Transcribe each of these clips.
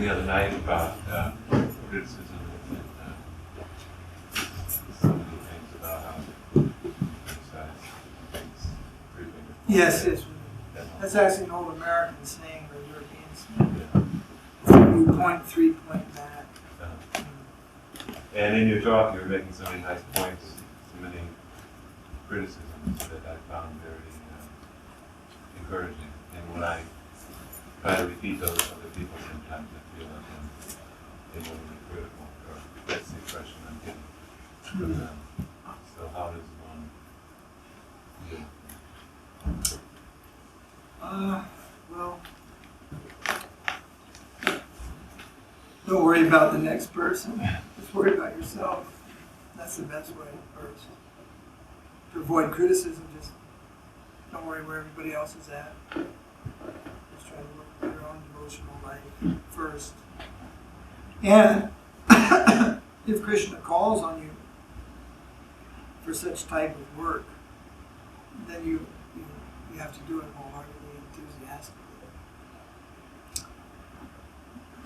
the other night about criticism and so many things about how criticize things briefly. Yes, that's actually an old American saying, or European saying. You point 3 point back. And in your talk, you were making so many nice points, so many criticisms that I found very encouraging. And when I try to repeat those to other people, sometimes I feel like I'm overly critical, or that's the impression I'm getting from them. So how does one deal with that? Well, don't worry about the next person. Just worry about yourself. That's the best way first. To avoid criticism, just don't worry where everybody else is at. Just try to work with your own devotional life first. And if Krishna calls on you for such type of work, then you have to do it wholeheartedly, enthusiastically.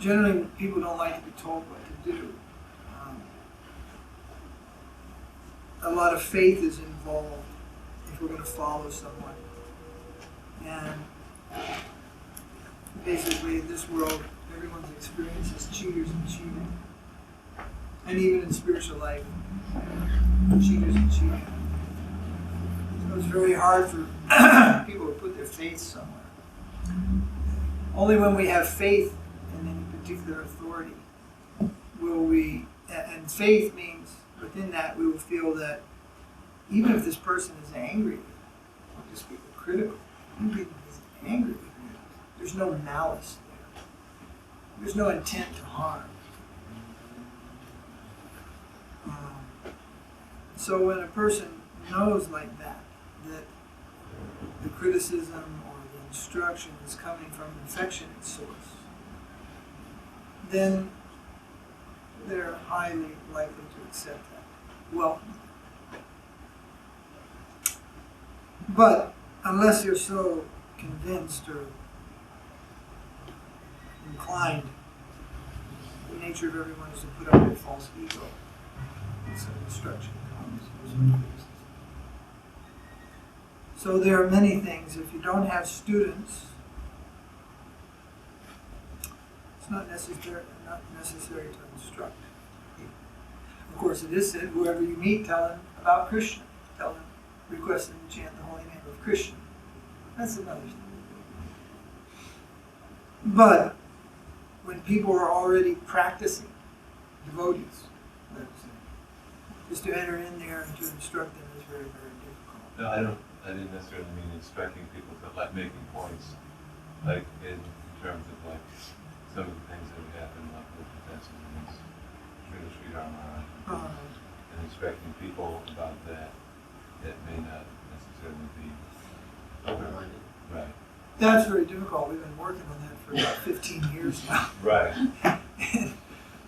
Generally, people don't like to be told what to do. A lot of faith is involved if we're going to follow someone. And basically, in this world, everyone's experience is cheaters and cheating. And even in spiritual life, cheaters and cheating. So it's very hard for people to put their faith somewhere. Only when we have faith in any particular authority will we, and faith means within that we will feel that even if this person is angry with me, I'll just be critical, even if he's angry with me, there's no malice there. There's no intent to harm. So when a person knows like that the criticism or the instruction is coming from an affectionate source, then they're highly likely to accept that. Well, but unless you're so convinced or inclined, the nature of everyone is to put up their false ego. So instruction comes. So there are many things. If you don't have students, it's not necessary to instruct. Of course, it is said, whoever you meet, tell him about Krishna. Tell him, request him to chant the holy name of Krishna. That's another thing. But when people are already practicing, devotees, let's say, just to enter in there and to instruct them is very, very difficult. No, I didn't necessarily mean instructing people, but like making points, like in terms of like some of the things that have happened, like with the testimonies, Śrīla Mahārāja, and instructing people about that may not necessarily be open-minded. Right. That's very difficult. We've been working on that for about 15 years now. Right.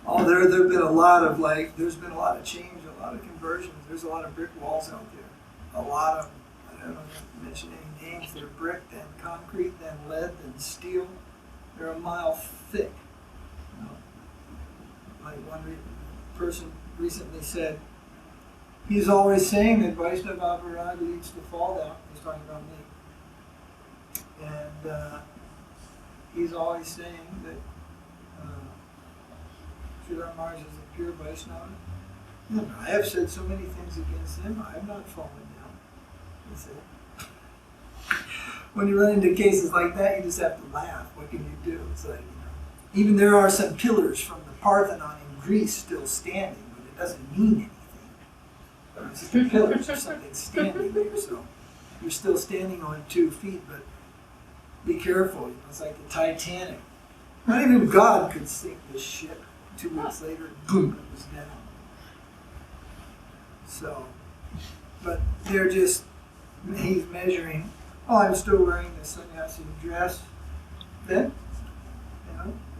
There've been a lot of there's been a lot of change, a lot of conversions. There's a lot of brick walls out there. A lot of, I don't know if I mention any names, they're brick, then concrete, then lead, then steel. They're a mile thick. You know? Like one person recently said, he's always saying that Vaishnava aparādha leads to fall down. He's talking about me. And he's always saying that Śrīla Mahārāja is a pure Vaishnava. I have said so many things against him, I have not fallen down. He said. When you run into cases like that, you just have to laugh. What can you do? It's like, even there are some pillars from the Parthenon in Greece still standing, but it doesn't mean anything. It's just a pillar of something standing there, so you're still standing on 2 feet, but be careful. It's like the Titanic. Not even God could sink this ship. 2 weeks later, boom, it was down. So, but they're just, he's measuring, I'm still wearing the sannyasi dress. Then,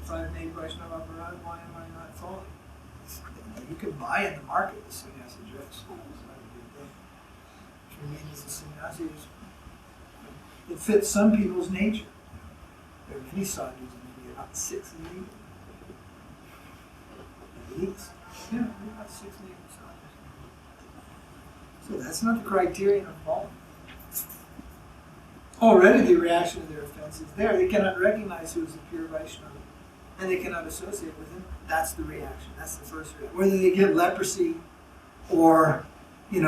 if I've made Vaishnava aparādha, why am I not falling? You can buy in the market the sannyasi dress. It's not a big thing. If you're made as a sannyasi, it fits some people's nature. There are many sadhus in India, about 6 in India. least. Yeah, about 6 names. So that's not the criterion of fault. Already the reaction to their offense is there. They cannot recognize who is a pure Vaishnava, and they cannot associate with him. That's the reaction. That's the first reaction. Whether they get leprosy or, get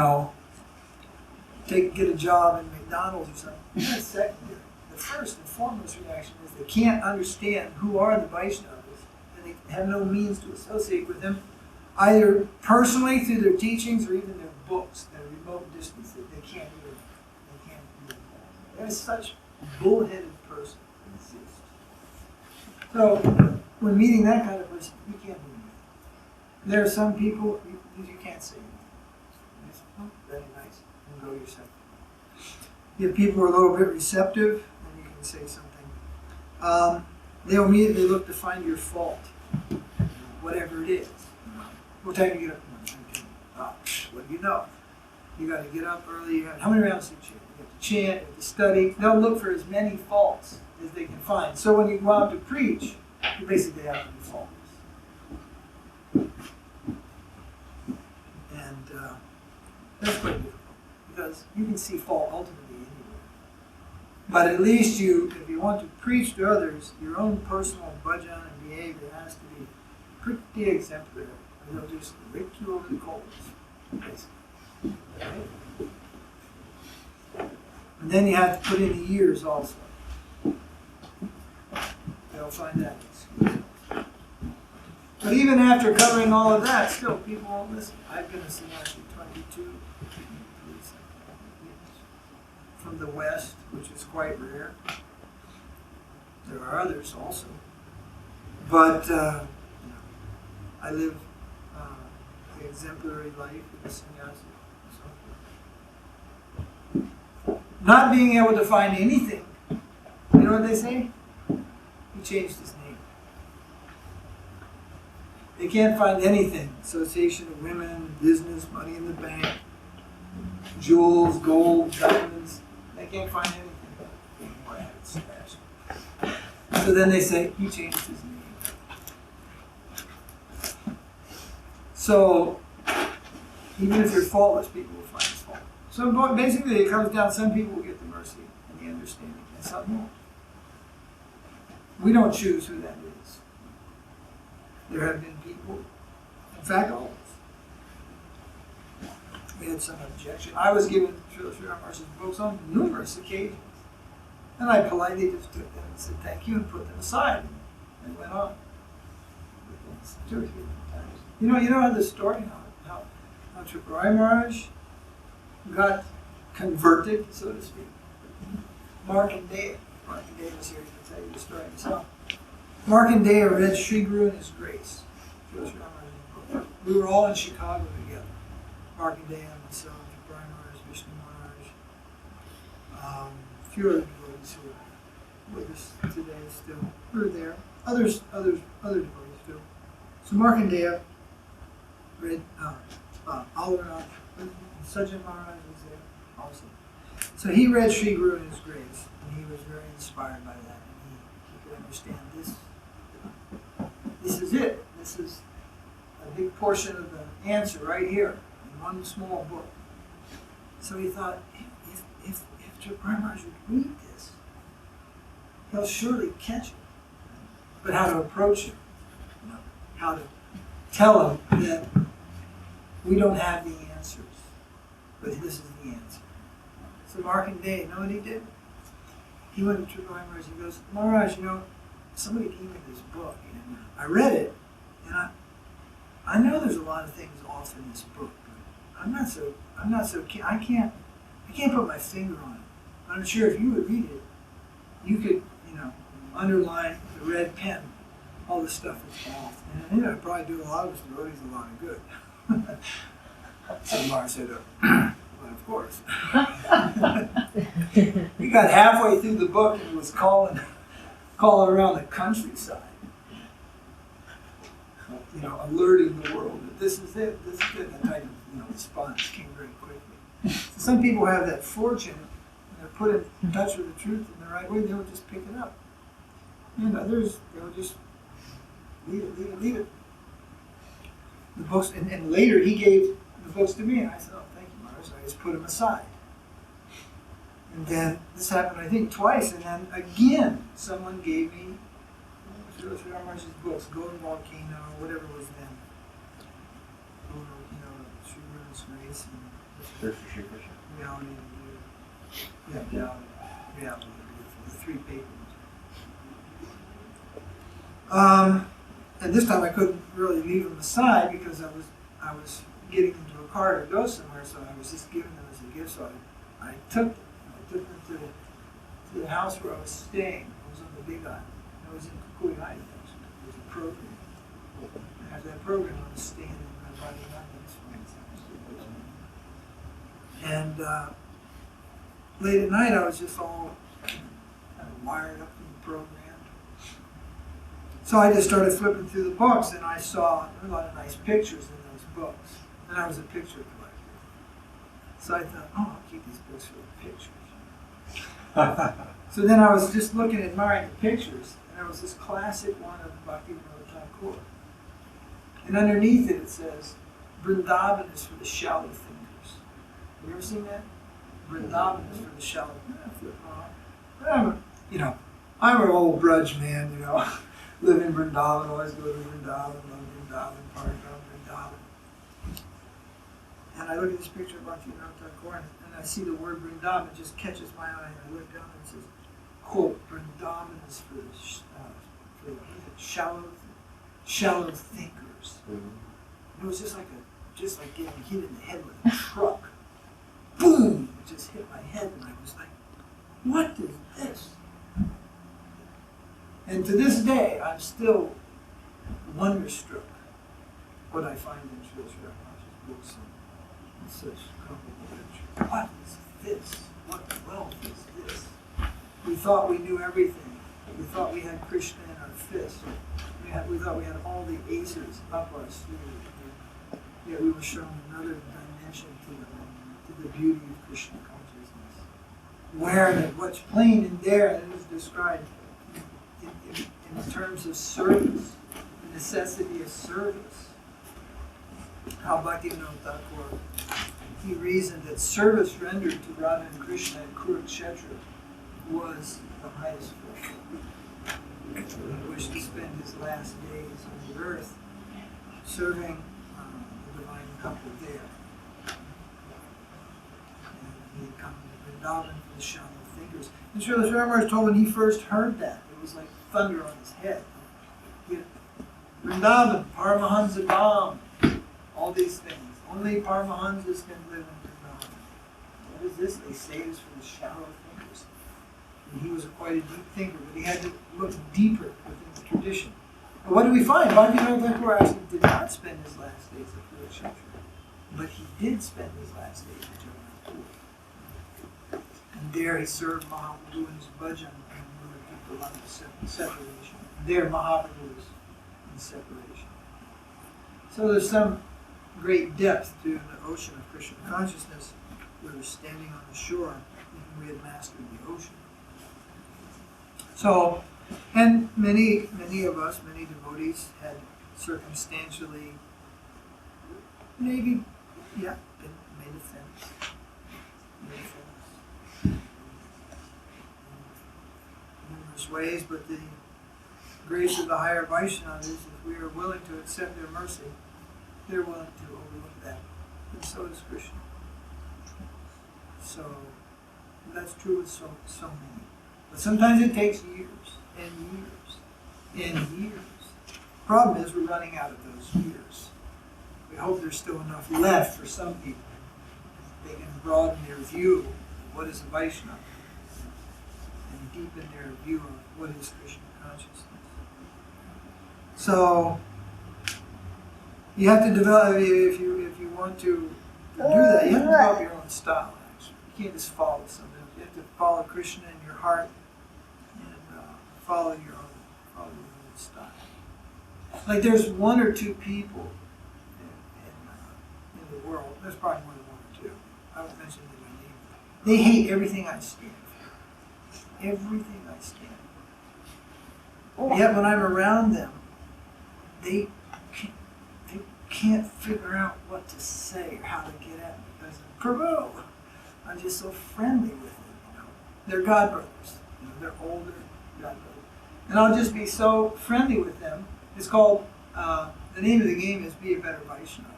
a job in McDonald's or something, that's secondary. The first and foremost reaction is they can't understand who are the Vaishnavas, and they have no means to associate with them, either personally through their teachings or even their books at a remote distance that they can't even. There's such a bullheaded person exists. So when meeting that kind of person, you can't believe it. There are some people you can't say anything. It's very nice, and go yourself. You have people who are a little bit receptive, and you can say something. They'll immediately look to find your fault, whatever it is. What time do you get up? What do you know? You got to get up early. How many rounds do you chant? You have to chant, you have to study. They'll look for as many faults as they can find. So when you go out to preach, you basically have to be faultless. And that's quite difficult, because you can see fault ultimately anywhere. But at least if you want to preach to others, your own personal bhajan and behavior has to be pretty exemplary. Or they'll just rake you over the coals, basically. Okay? And then you have to put in the years also. They'll find that excuse. But even after covering all of that, still people won't listen. I've been a sannyasi 22 from the West, which is quite rare. There are others also. But I live the exemplary life of a sannyasi. Not being able to find anything, you know what they say? He changed his name. They can't find anything. Association of women, business, money in the bank, jewels, gold, diamonds. They can't find anything. So then they say, he changed his name. So, even if you're faultless, people will find his fault. So basically it comes down, some people will get the mercy and the understanding, and some won't. We don't choose who that is. There have been people, in fact all of us. We had some objection. I was given Śrīla Mahārāja's books on numerous occasions. And I politely just took them and said thank you and put them aside and went on. Two or three times. You know the story how Ṭhākura Maharaj got converted, so to speak. Markandeya was here to tell you the story himself. Markandeya read Śrī Guru and His Grace. We were all in Chicago together. Markandeya, myself, Ṭhākura Maharaj, Vṛndāvana, a few other devotees who are with us today still. We were there. Other devotees too. So Markandeya read Alvarad, Sajjan Maharaj was there also. So he read Śrī Guru and His Grace, and he was very inspired by that. And he could understand this. This is it. This is a big portion of the answer right here in one small book. So he thought, if Ṭhākura Maharaj would read this, he'll surely catch it. But how to approach it, how to tell him that we don't have the answers, but this is the answer. So Markandeya, you know what he did? He went to Ṭhākura Maharaj, he goes, Maharaj, somebody gave me this book, and I read it, and I know there's a lot of things off in this book, but I'm not so keen. I can't put my finger on it. I'm sure if you would read it, you could, underline with a red pen all the stuff that's off. And it'd probably do a lot of us devotees a lot of good. So Maharaj said, well, of course. He got halfway through the book and was calling around the countryside. Alerting the world that this is it. That type of response came very quickly. So some people have that fortune, and they're put in touch with the truth in the right way, they'll just pick it up. And others, they'll just leave it. the books, and later he gave the books to me, and I said, oh, thank you, Mother. So I just put them aside. And then this happened, I think, twice, and then again, someone gave me Śrīla Mahārāja's books, Golden Volcano, whatever it was then. Golden Volcano, Śrī Kṛṣṇa and Śrī Kṛṣṇa. Reality. Yeah, Reality. The 3 papers. And this time I couldn't really leave them aside because I was getting into a car to go somewhere, so I was just giving them as a gift. So I took them. I took them to the house where I was staying. It was on the Big Island. I was in Gokula actually. It was a program. After that program, I was staying in my body and late at night, I was just all kind of wired up in the program. So I just started flipping through the books, and I saw a lot of nice pictures in those books. And I was a picture collector. So I thought, oh, I'll keep these books for the pictures. So then I was just looking, admiring the pictures, and there was this classic one of Bhaktivinoda Ṭhākura. And underneath it, it says, Vṛndāvana is for the shallow thinkers. Have you ever seen that? Vṛndāvana is for the shallow thinkers. I'm an old brudge man, live in Vṛndāvana, always go to Vṛndāvana, love Vṛndāvana, party around Vṛndāvana. And I look at this picture of Bhaktivinoda Ṭhākura, and I see the word Vṛndāvana, it just catches my eye, and I look down and it says, quote, Vṛndāvana is for the shallow thinkers. Mm-hmm. It was just like getting hit in the head with a truck. Boom! It just hit my head, and I was like, what is this? And to this day, I'm still wonderstruck what I find in Śrīla Mahārāja's books and such complicated literature. What is this? What wealth is this? We thought we knew everything. We thought we had Krishna in our fist. We thought we had all the aces up our sleeve. Yet we were shown another dimension to the beauty of Krishna consciousness. Where what's plain in there, and it is described in terms of service, the necessity of service. How Bhaktivinoda Ṭhākura, he reasoned that service rendered to Radha and Krishna and Kurukshetra was the highest form. He wished to spend his last days on the earth serving the divine couple there. And he had come to Vṛndāvana for the shallow thinkers. And Śrīla Mahārāja told when he first heard that, it was like thunder on his head. Vṛndāvana, Paramahansa Dham, all these things. Only Paramahansas can live in Vṛndāvana. What is this? They say it's for the shallow thinkers. And he was quite a deep thinker, but he had to look deeper within the tradition. But what do we find? Bhaktivinoda Ṭhākura actually did not spend his last days at Kurukshetra, but he did spend his last days at Jagannath. And there he served Mahāprabhu in his bhajan and other people on the separation. There Mahāprabhu was in separation. So there's some great depth to the ocean of Krishna consciousness. We were standing on the shore and we had mastered the ocean. So, and many of us, many devotees had circumstantially maybe, been made offense. In numerous ways, but the grace of the higher Vaishnavas is if we are willing to accept their mercy, they're willing to overlook that. And so is Krishna. So that's true with so many. But sometimes it takes years and years and years. The problem is we're running out of those years. We hope there's still enough left for some people. They can broaden their view of what is a Vaishnava and deepen their view of what is Krishna consciousness. So you have to develop, if you want to do that, you have to develop your own style, actually. You can't just follow something. You have to follow Krishna in your heart and follow your own style. Like there's one or two people in the world, there's probably more than one or two, I won't mention them by name. They hate everything I stand for. Everything I stand for. Yet when I'm around them, they can't figure out what to say or how to get at it. I said, Prabhu, I'm just so friendly with them, you know. They're God brothers. You know, they're older God brothers. And I'll just be so friendly with them. It's called, the name of the game is be a better Vaishnava.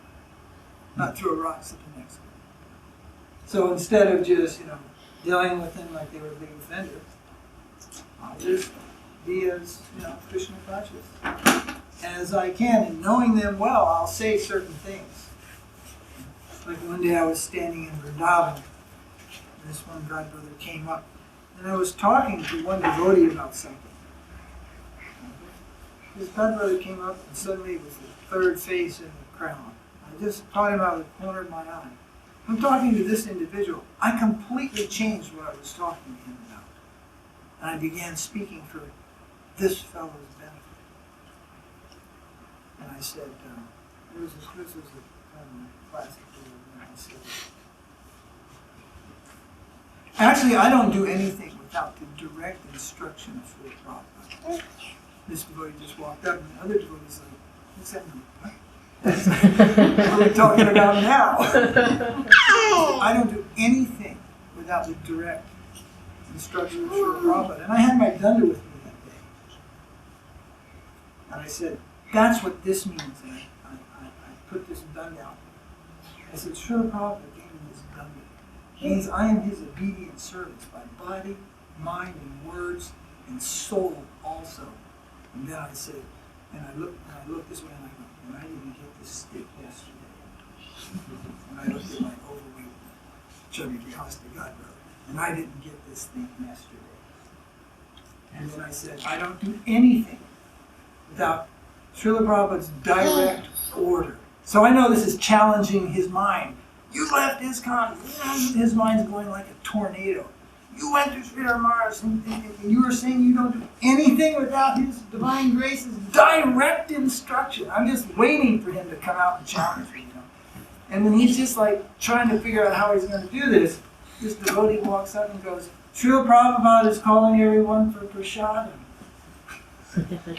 Not throw rocks at the next guy. So instead of just, you know, dealing with them like they were big offenders, I'll just be as, you know, Krishna conscious as I can. And knowing them well, I'll say certain things. Like one day I was standing in Vṛndāvana. This one God brother came up, and I was talking to one devotee about something. This God brother came up, and suddenly it was the third face in the crown. I just caught him out of the corner of my eye. I'm talking to this individual. I completely changed what I was talking to him about. And I began speaking for this fellow's benefit. And I said, this was a kind of classic deal. I said, actually, I don't do anything without the direct instruction of Śrīla Prabhupada. This devotee just walked up, and the other devotee's like, what's that mean? What? What are we talking about now? I don't do anything without the direct instruction of Śrīla Prabhupada. And I had my danda with me that day. And I said, that's what this means. And I put this danda out. I said, Śrīla Prabhupada gave me this danda. It means I am his obedient servant by body, mind, and words, and soul also. And then I said, and I looked this way and I go, and I didn't get this stick yesterday. And I looked at my overweight chubby Grihasta God brother, and I didn't get this thing yesterday. And then I said, I don't do anything without Śrīla Prabhupada's direct order. So I know this is challenging his mind. You left ISKCON, his mind's going like a tornado. You went to Śrīla Maharaj and you were saying you don't do anything without his divine grace's direct instruction. I'm just waiting for him to come out and challenge me, you know. And when he's just like trying to figure out how he's going to do this devotee walks up and goes, Śrīla Prabhupada is calling everyone for prasadam.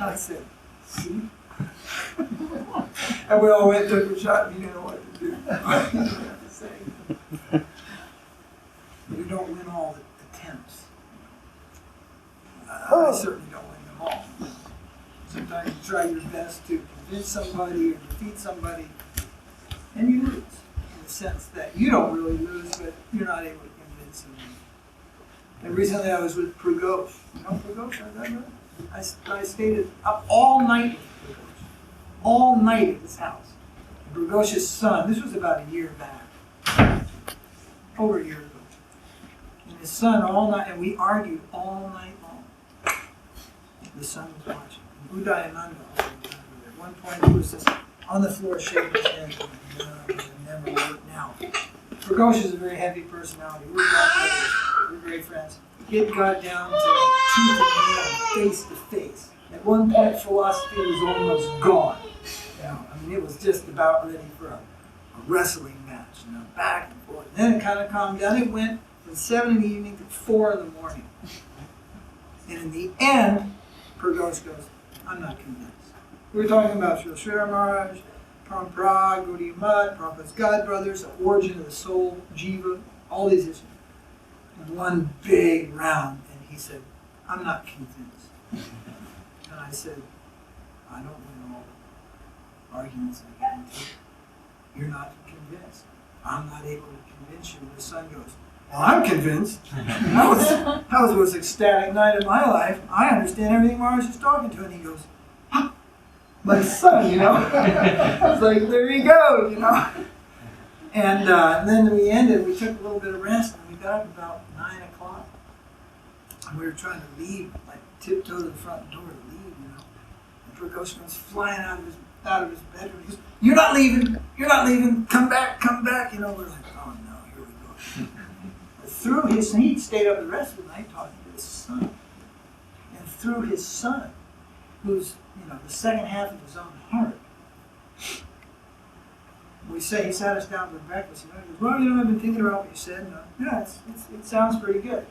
I said, see? And we all went to prasadam, you didn't know what to do. You didn't know what to say. You don't win all the attempts. I certainly don't win them all. Sometimes you try your best to convince somebody or defeat somebody, and you lose. In the sense that you don't really lose, but you're not able to convince them. And recently I was with Pragosh. You know Pragosh? Is that right? I stayed up all night with Pragosh. All night at his house. Pragosh's son, this was about a year back. Over a year ago. And his son all night, and we argued all night long. The son was watching. And Udayananda also was there. At one point he was just on the floor shaking his head. It never worked now. Pragosh is a very heavy personality. We're great friends. He had got down to tooth and nail, face to face. At one point philosophy was almost gone. You know, I mean, it was just about ready for a wrestling match, you know, back and forth. And then it kind of calmed down. It went from 7 in the evening to 4 in the morning. And in the end, Pragosh goes, I'm not convinced. We were talking about Śrīla Maharaj, Parampara, Gaudiya Math, Prabhupada's God brothers, the origin of the soul, Jiva, all these issues. And one big round, and he said, I'm not convinced. And I said, I don't win all the arguments I get into. You're not convinced. I'm not able to convince you. And the son goes, well, I'm convinced. That was the most ecstatic night of my life. I understand everything Maharaj is talking to. And he goes, huh, my son, you know. It's like, there you go, you know. And then we ended. We took a little bit of rest, and we got up about 9 o'clock. And we were trying to leave, like tiptoe to the front door to leave, you know. And Pragosh comes flying out of his bedroom. He goes, you're not leaving, come back, you know. We're like, oh no, here we go. Through his, he stayed up the rest of the night talking to his son. And through his son, who's, you know, the second half of his own heart, we say, he sat us down for breakfast, and he goes, well, you know, I've been thinking about what you said, and yeah, it sounds pretty good.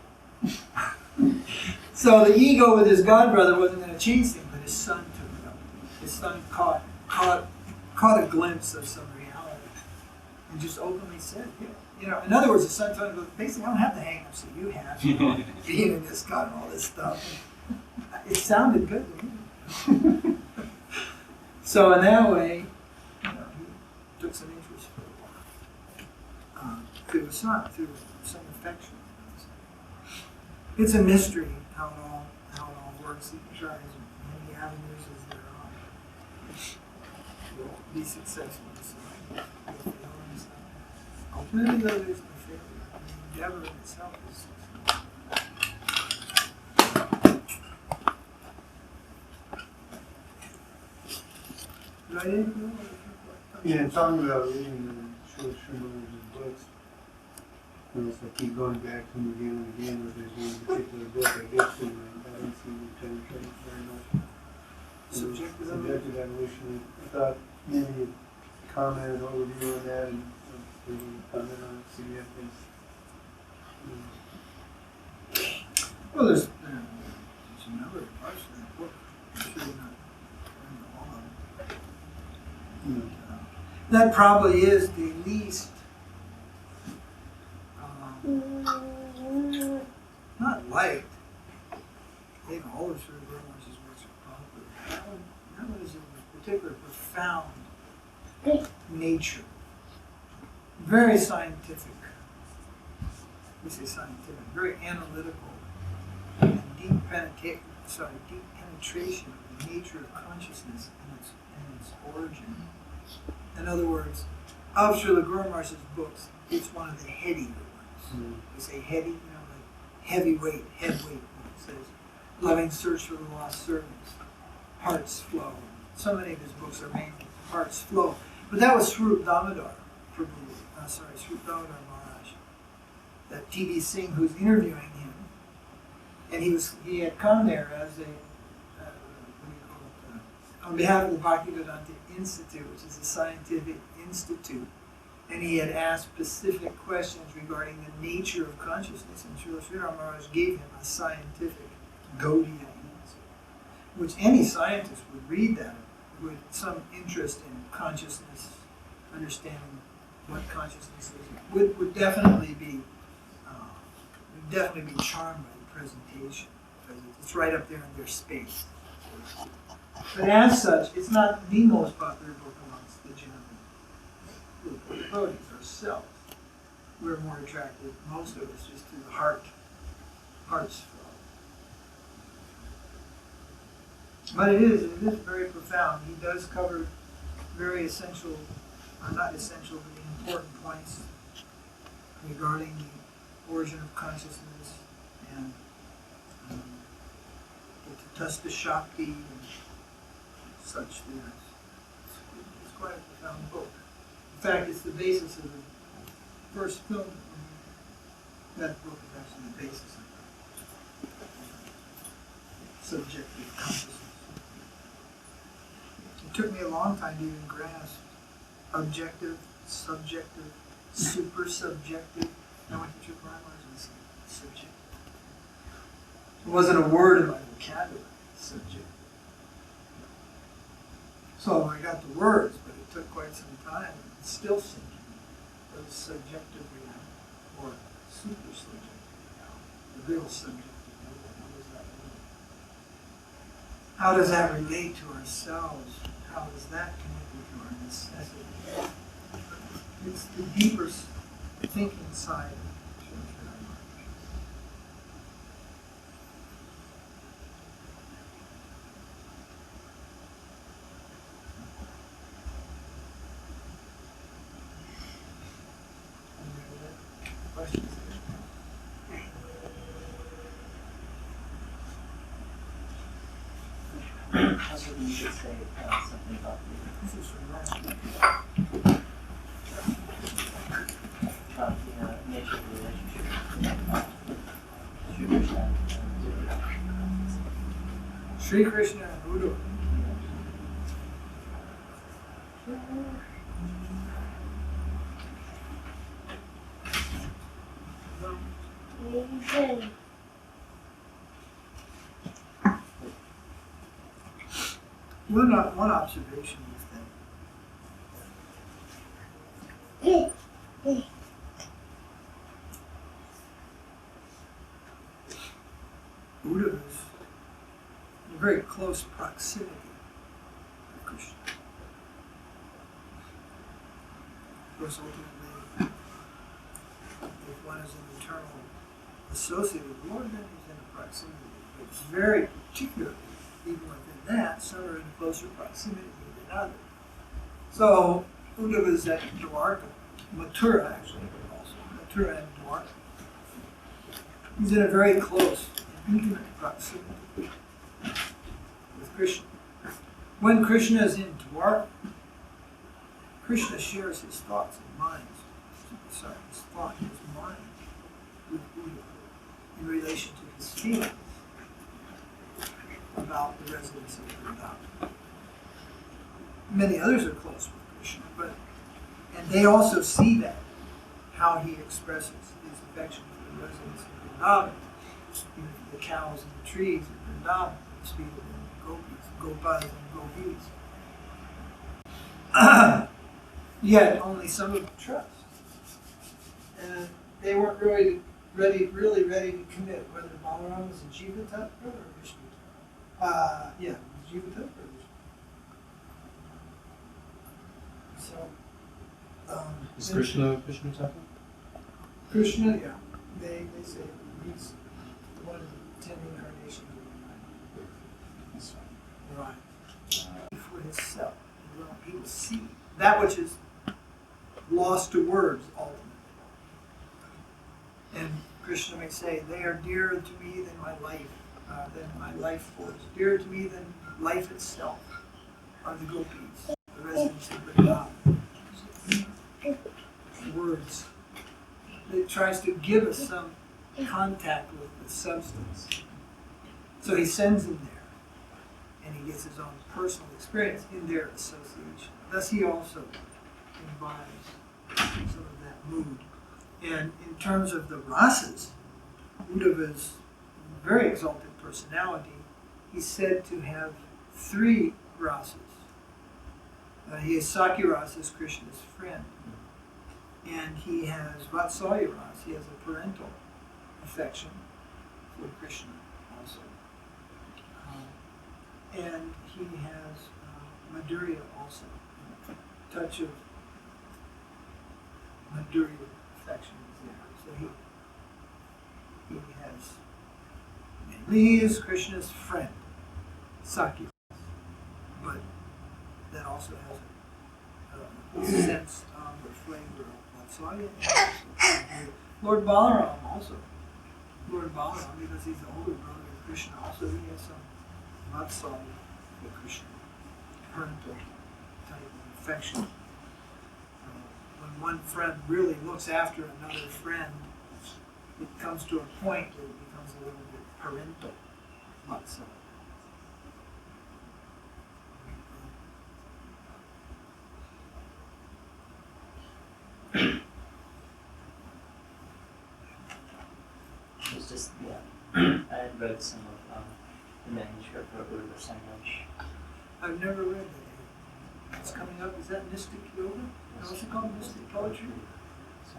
So the ego with his God brother wasn't going to change things, but his son took it up. His son caught caught a glimpse of some reality and just openly said, yeah. You know, in other words, the son told him, basically, I don't have the hang-ups that you have, you know, being in this God and all this stuff. And it sounded good to me. So in that way, you know, he took some interest for a while. Through a son, through some affection. It's a mystery how it all works. He tries many avenues as there are. He'll be successful. Ultimately, though, there's no failure. The endeavor in itself is successful. Did I didn't know? Yeah, talking about reading the Śrīla Mahārāja's books, and it's like keep going back to them again and again, but there's one particular book I get to, and I don't seem to penetrate very much. Subjective Evolution. I thought maybe you'd comment and overview on that, and maybe comment on it, see if there's... Well, there's a number of parts of that book. I'm sure you're not all of them. That probably is the least, not liked. I think all of Śrīla Mahārāja's works are popular. That one is of a particular profound nature. Very scientific. We say scientific, very analytical, and deep penetration of the nature of consciousness and its origin. In other words, of Śrīla Mahārāja's books, it's one of the headier ones. They say heady, you know, like heavyweight, headweight books. There's Loving Search for the Lost Servants, Heart's Flow. So many of his books are mainly Heart's Flow. But that was Vṛndāvana Vṛndāvana Mahārāja, that T.B. Singh, who's interviewing him, and he had come there as on behalf of the Bhaktivinoda Institute, which is a scientific institute, and he had asked specific questions regarding the nature of consciousness, and Śrīla Mahārāja gave him a scientific Gaudiya answer, which any scientist would read that with some interest in consciousness, understanding what consciousness is, would definitely be charmed by the presentation, because it's right up there in their space. But as such, it's not the most popular book amongst the general group of devotees ourselves. We're more attracted, most of us, just to the heart's flow. But it is very profound. He does cover very essential, not essential, but important points regarding the origin of consciousness and the Tatastha Shakti and such there. It's quite a profound book. In fact, it's the basis of the first film. That book is actually the basis of subjective consciousness. It took me a long time to even grasp objective, subjective, super subjective. I went to Triple and said subjective. It wasn't a word in my vocabulary, subjective. So I got the words, but it took quite some time. It's still sinking. It was subjective reality, or super subjective reality, the real subjective reality. How does that relate to ourselves? How does that connect with our necessity? It's the deeper thinking side of questions? I was hoping you could say something about the nature of the relationship with Śrī Kṛṣṇa and Uddhava. Śrī Kṛṣṇa and Uddhava. One observation is that Uddhava is in very close proximity to Krishna. Of course, ultimately, if one is an eternal associate with the Lord, then he's in a proximity. But very particularly, even within that, some are in closer proximity than others. So, Uddhava is at Dwarka, Mathura actually, also, Mathura and Dwarka. He's in a very close and intimate proximity with Krishna. When Krishna is in Dwarka, Krishna shares his thoughts and minds, sorry, his thought, his mind, with Uddhava in relation to his feelings about the residents of Vṛndāvana. Many others are close with Krishna, and they also see that, how he expresses his affection for the residents of Vṛndāvana, even the cows and the trees of Vṛndāvana, speak of them, gopis, gopas and gopis. Yet only some of them trust. And they weren't really ready to commit, whether Balaram was a Jiva Tattva or Vishnu Tattva. Jiva Tattva or Vishnu. So, is Krishna Vishnu Tattva? Krishna, yeah. They say he's one of the 10 incarnations of the mind. Right. For himself. He will see that which is lost to words ultimately. And Krishna may say, they are dearer to me than my life force. Dearer to me than life itself are the gopis, the residents of Vṛndāvana. Words. It tries to give us some contact with the substance. So he sends them there, and he gets his own personal experience in their association. Thus he also embodies some of that mood. And in terms of the rasas, Uddhava's very exalted personality, he's said to have 3 rasas. He has Sakya rasa as Krishna's friend. And he has Vatsalya rasa, he has a parental affection for Krishna also. And he has Madhurya also, a touch of Madhurya affection is there. So he has, mainly he is Krishna's friend, Sakya, but that also has a sense of the flavor of Vatsalya. Lord Balaram also. Lord Balaram, because he's the older brother of Krishna, also he has some Vatsalya for Krishna, parental type of affection. When one friend really looks after another friend, it comes to a point where it becomes a little bit parental Vatsalya. It's just, I had read some of the manuscript for Uddhava Sandwich. I've never read that. It's coming up. Is that mystic yoga? No, what's it called? Mystic poetry?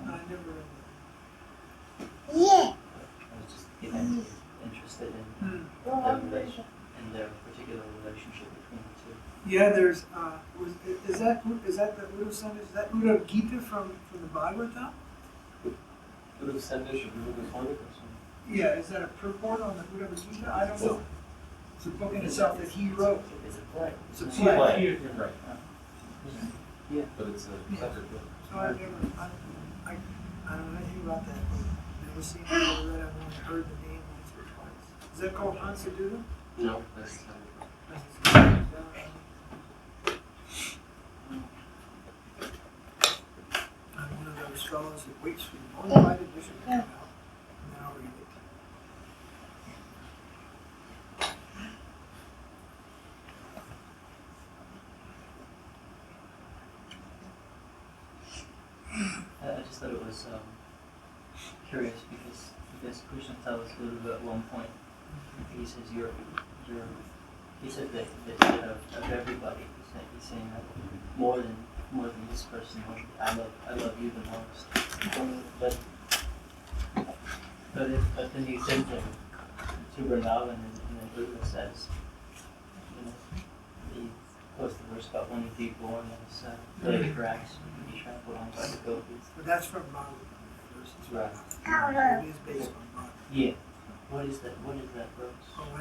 No, I never read that. I was just interested in their particular relationship between the two. Yeah, there's, is that the Uddhava Sandwich? Is that Uddhava Gita from the Bhagavatam? Uddhava Sandwich of Uddhava Sandwich? Yeah, is that a purport on the Uddhava Gita? I don't know. It's a book in itself that he wrote. It's a play. It's a play. You're right. Yeah. But it's a separate book. So I don't know anything about that book. Never seen it, never read it. I've only heard the name once or twice. Is that called Hansadutta? No, that's I'm one of those fellows that waits for the bona fide edition to come out, and then I'll read it. I just thought it was curious because I guess Krishna tells us a little bit at one point. He says he said that of everybody. He's saying that more than this person. I love you the most. But then he sends him to Vṛndāvana, and then Buddha says, he quotes the verse about when you be born as blade of grass, you can be trampled on by the gopis. But that's from Bhagavad verses. Right. It is based on Bhagavad. Yeah. What is that verse? Oh, I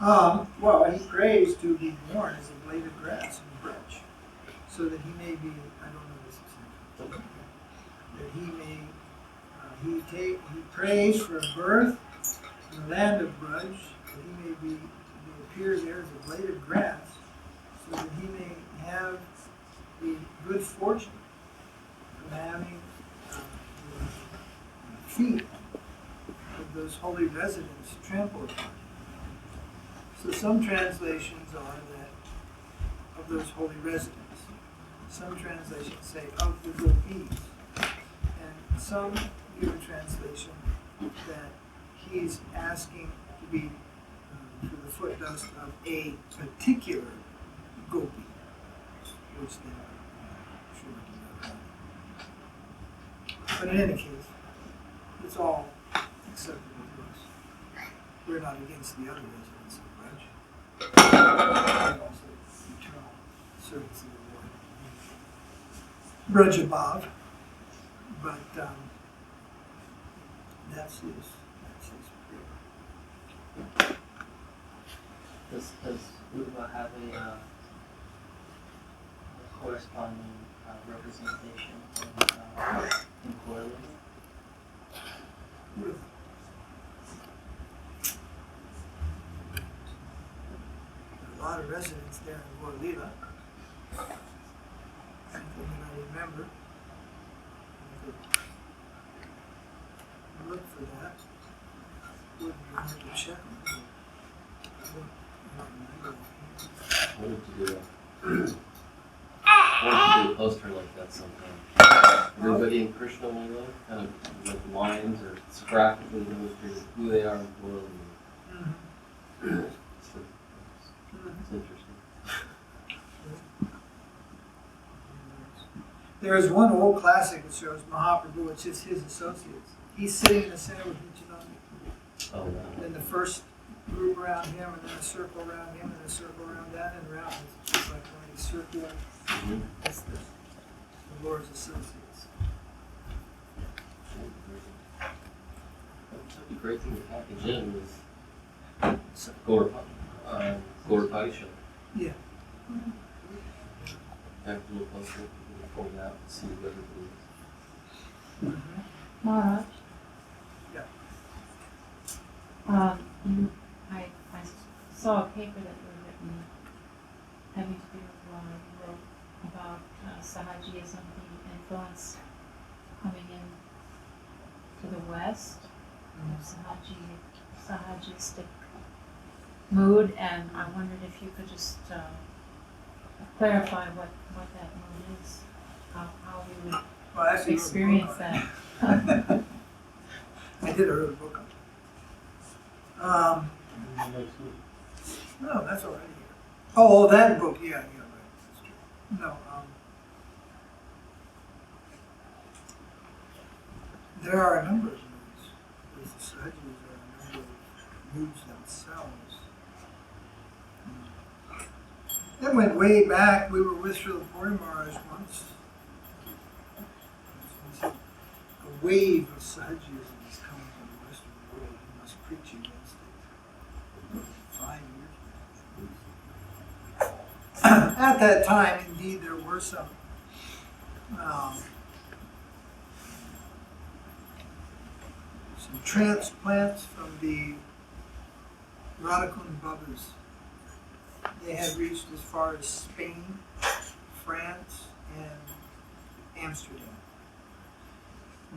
don't know. Well, he prays to be born as a blade of grass and branch, so that he may be, I don't know this exactly, that he may, he prays for birth in the land of Braj, that he may appear there as a blade of grass, so that he may have the good fortune of having the feet of those holy residents trampled upon. So some translations are that of those holy residents. Some translations say of the devotees. And some give a translation that he's asking to be for the foot dust of a particular gopi, which they are sure to know. But in any case, it's all acceptable to us. We're not against the other residents of Braj. And also eternal servants of the Lord. Braj above, but that's his prayer. Does Uddhava have a corresponding representation in Gaudiya? With a lot of residents there in Gaudiya. Something that I remember. Look for that. Wouldn't be hard to check on. I don't remember. I wanted to do a poster like that sometime. Everybody in Krishna Lila, kind of like lines or graphically illustrated who they are in the world. It's interesting. There is one old classic that shows Mahāprabhu, it's just his associates. He's sitting in the center with Nityananda. Oh, wow. Then the first group around him, and then a circle around him, and a circle around that, and around. It's just like one of these circular. Mm-hmm. That's the Lord's associates. The great thing to package in was Gaudiya. Yeah. Have a little poster, you can fold it out and see what everybody is. Mm-hmm. Maharaj? Yeah. I saw a paper that was written having to do with law. You wrote about Sahajiyāism, the influence coming in to the West, Sahajistic mood, and I wondered if you could just clarify what that mood is, how we would Well, I actually experience wrote a book that. on it. I did wrote a book on it. No, that's already here. Oh, that book, yeah, right. That's true. No, there are a number of moods. There's the Sahajiyas, there are a number of moods themselves. That went way back. We were with Śrīla Mahārāja once. He said, a wave of Sahajiyism is coming from the Western world. You must preach against it. 5 years back. At that time, indeed, there were some transplants from the Radhakund Babas. They had reached as far as Spain, France, and Amsterdam.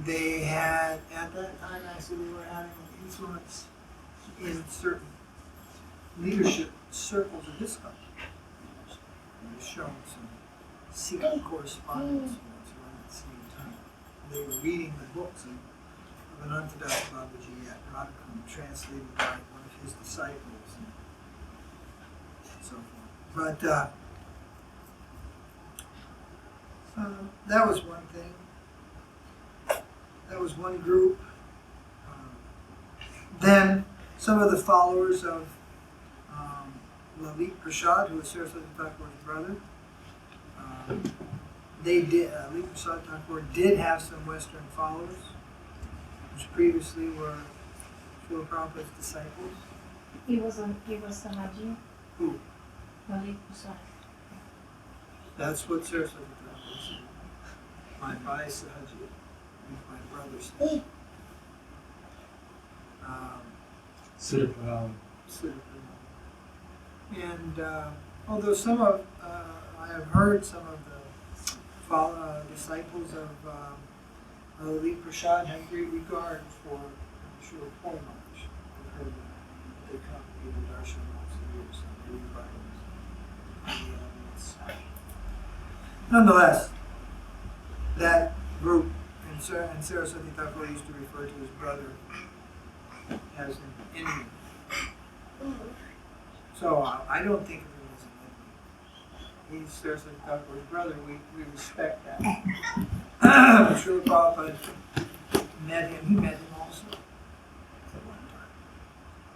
They had, at that time, actually, they were having an influence in certain leadership circles of this country. They were showing some secret correspondence around the same time. They were reading the books of Advaita Prakāśa at Radhakund, translated by one of his disciples, and so forth. But that was one thing. That was one group. Then some of the followers of Lalit Prasad, who was Saraswati Thakur's brother, Lalit Prasad Thakur did have some Western followers, which previously were Srila Prabhupada's disciples. He was Sahaji. Who? Lalit Prasad. That's what Saraswati Thakur said. My Bhai Sahaji, my brother said. Siddha Praṇālī. And although some of, I have heard some of the disciples of Lalit Prasad had great regard for Srila Maharaj. I've heard that they come to give the darshan once a year, so they regard it. Nonetheless, that group, and Saraswati Thakur used to refer to his brother as an enemy. So I don't think of him as an enemy. He's Saraswati Thakur's brother. We respect that. Srila Prabhupada met him. He met him also at one time.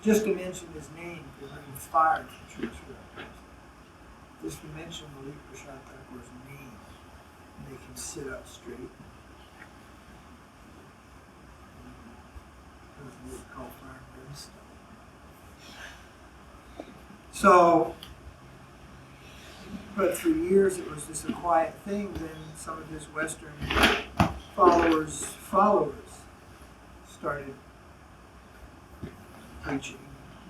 Just to mention his name, because I'm inspired from Srila Prabhupada. Just to mention Lalit Prasad Thakur's name, make him sit up straight. What we call fire and brimstone. So, but for years it was just a quiet thing. Then some of his Western followers started preaching,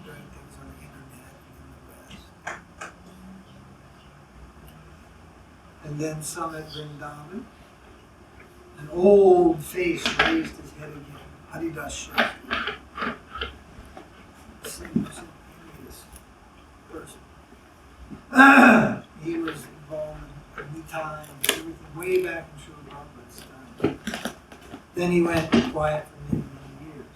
doing things on the internet in the West. And then some at Vṛndāvana, an old face raised his head again. Haridas Shastri. Person. He was involved in Nitai and everything way back in Srila Prabhupada's time. Then he went quiet for many, many years.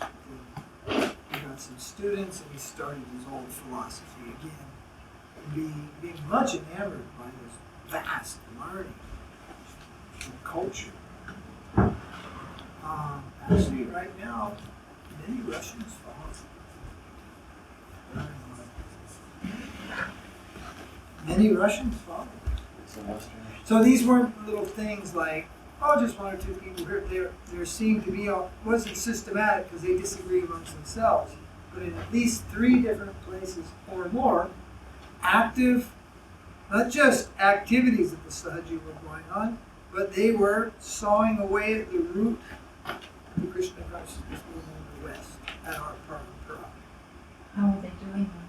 Then he got some students and he started his old philosophy again. Being much enamored by this vast learning and culture. Actually, right now, many Russians follow. Many Russians follow. So these weren't little things like, oh, just one or two people here. There seemed to be, wasn't systematic because they disagreed amongst themselves. But in at least 3 different places or more, active, not just activities that the Sahaji were going on, but they were sawing away at the root of the Krishna consciousness movement in the West at our parampara. How are they doing that?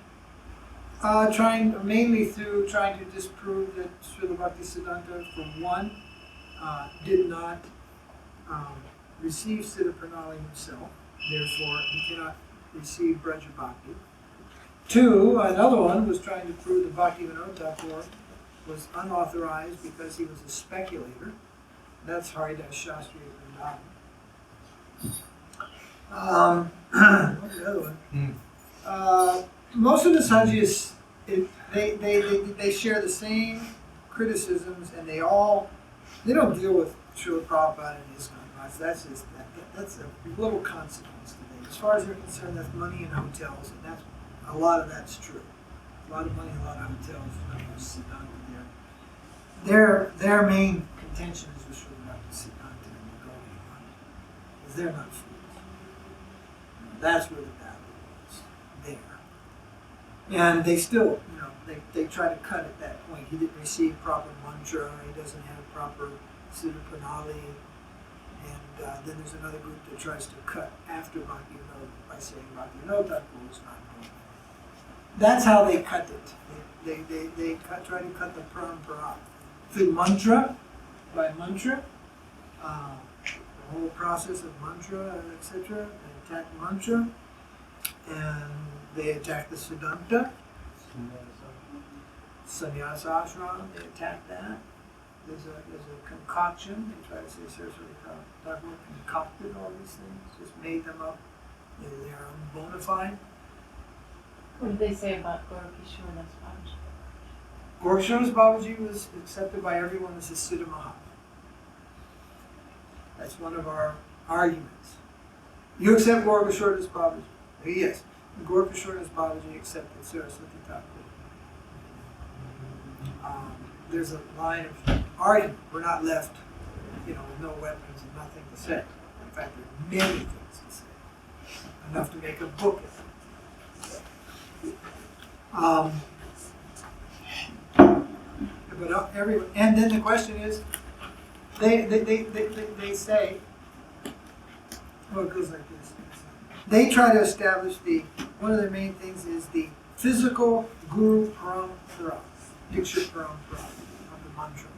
Mainly through trying to disprove that Srila Bhaktisiddhanta, for one, did not receive Siddha Praṇālī himself, therefore he cannot receive Braja Bhakti. 2, another one was trying to prove that Bhaktivinoda Ṭhākura was unauthorized because he was a speculator. That's Haridas Shastri of Vṛndāvana. What's the other one? Most of the Sahajis, they share the same criticisms, and they don't deal with Srila Prabhupada and his converts. That's a little consequence to them. As far as they're concerned, that's money in hotels, and a lot of that's true. A lot of money, a lot of hotels, Siddhanta there. Their main contention is with Srila Siddhanta and the Gaudiya Vaiṣṇava, because they're not fools. That's where the battle was, there. And they still, they try to cut at that point. He didn't receive proper mantra, he doesn't have proper Siddha Praṇālī, and then there's another group that tries to cut after Bhaktivinoda by saying Bhaktivinoda Ṭhākura is not going. That's how they cut it. They try to cut the parampara through mantra, by mantra, the whole process of mantra, etc. They attack mantra, and they attack the Siddhanta, Sannyasa ashram. They attack that. There's a concoction. They try to say Saraswati Thakur concocted all these things, just made them up. They are bona fide. What did they say about Gokula and Goloka? Gokula Babaji was accepted by everyone as a Siddha Mahatma. That's one of our arguments. You accept Gokula Babaji? Yes. Gokula and Babaji accepted Saraswati Thakur. There's a line of argument. We're not left, with no weapons and nothing to say. In fact, there are many things to say. Enough to make a book of it. But everyone, and then the question is, they say, well, it goes like this. They try to establish one of their main things is the physical guru parampara, diksha parampara of the mantra.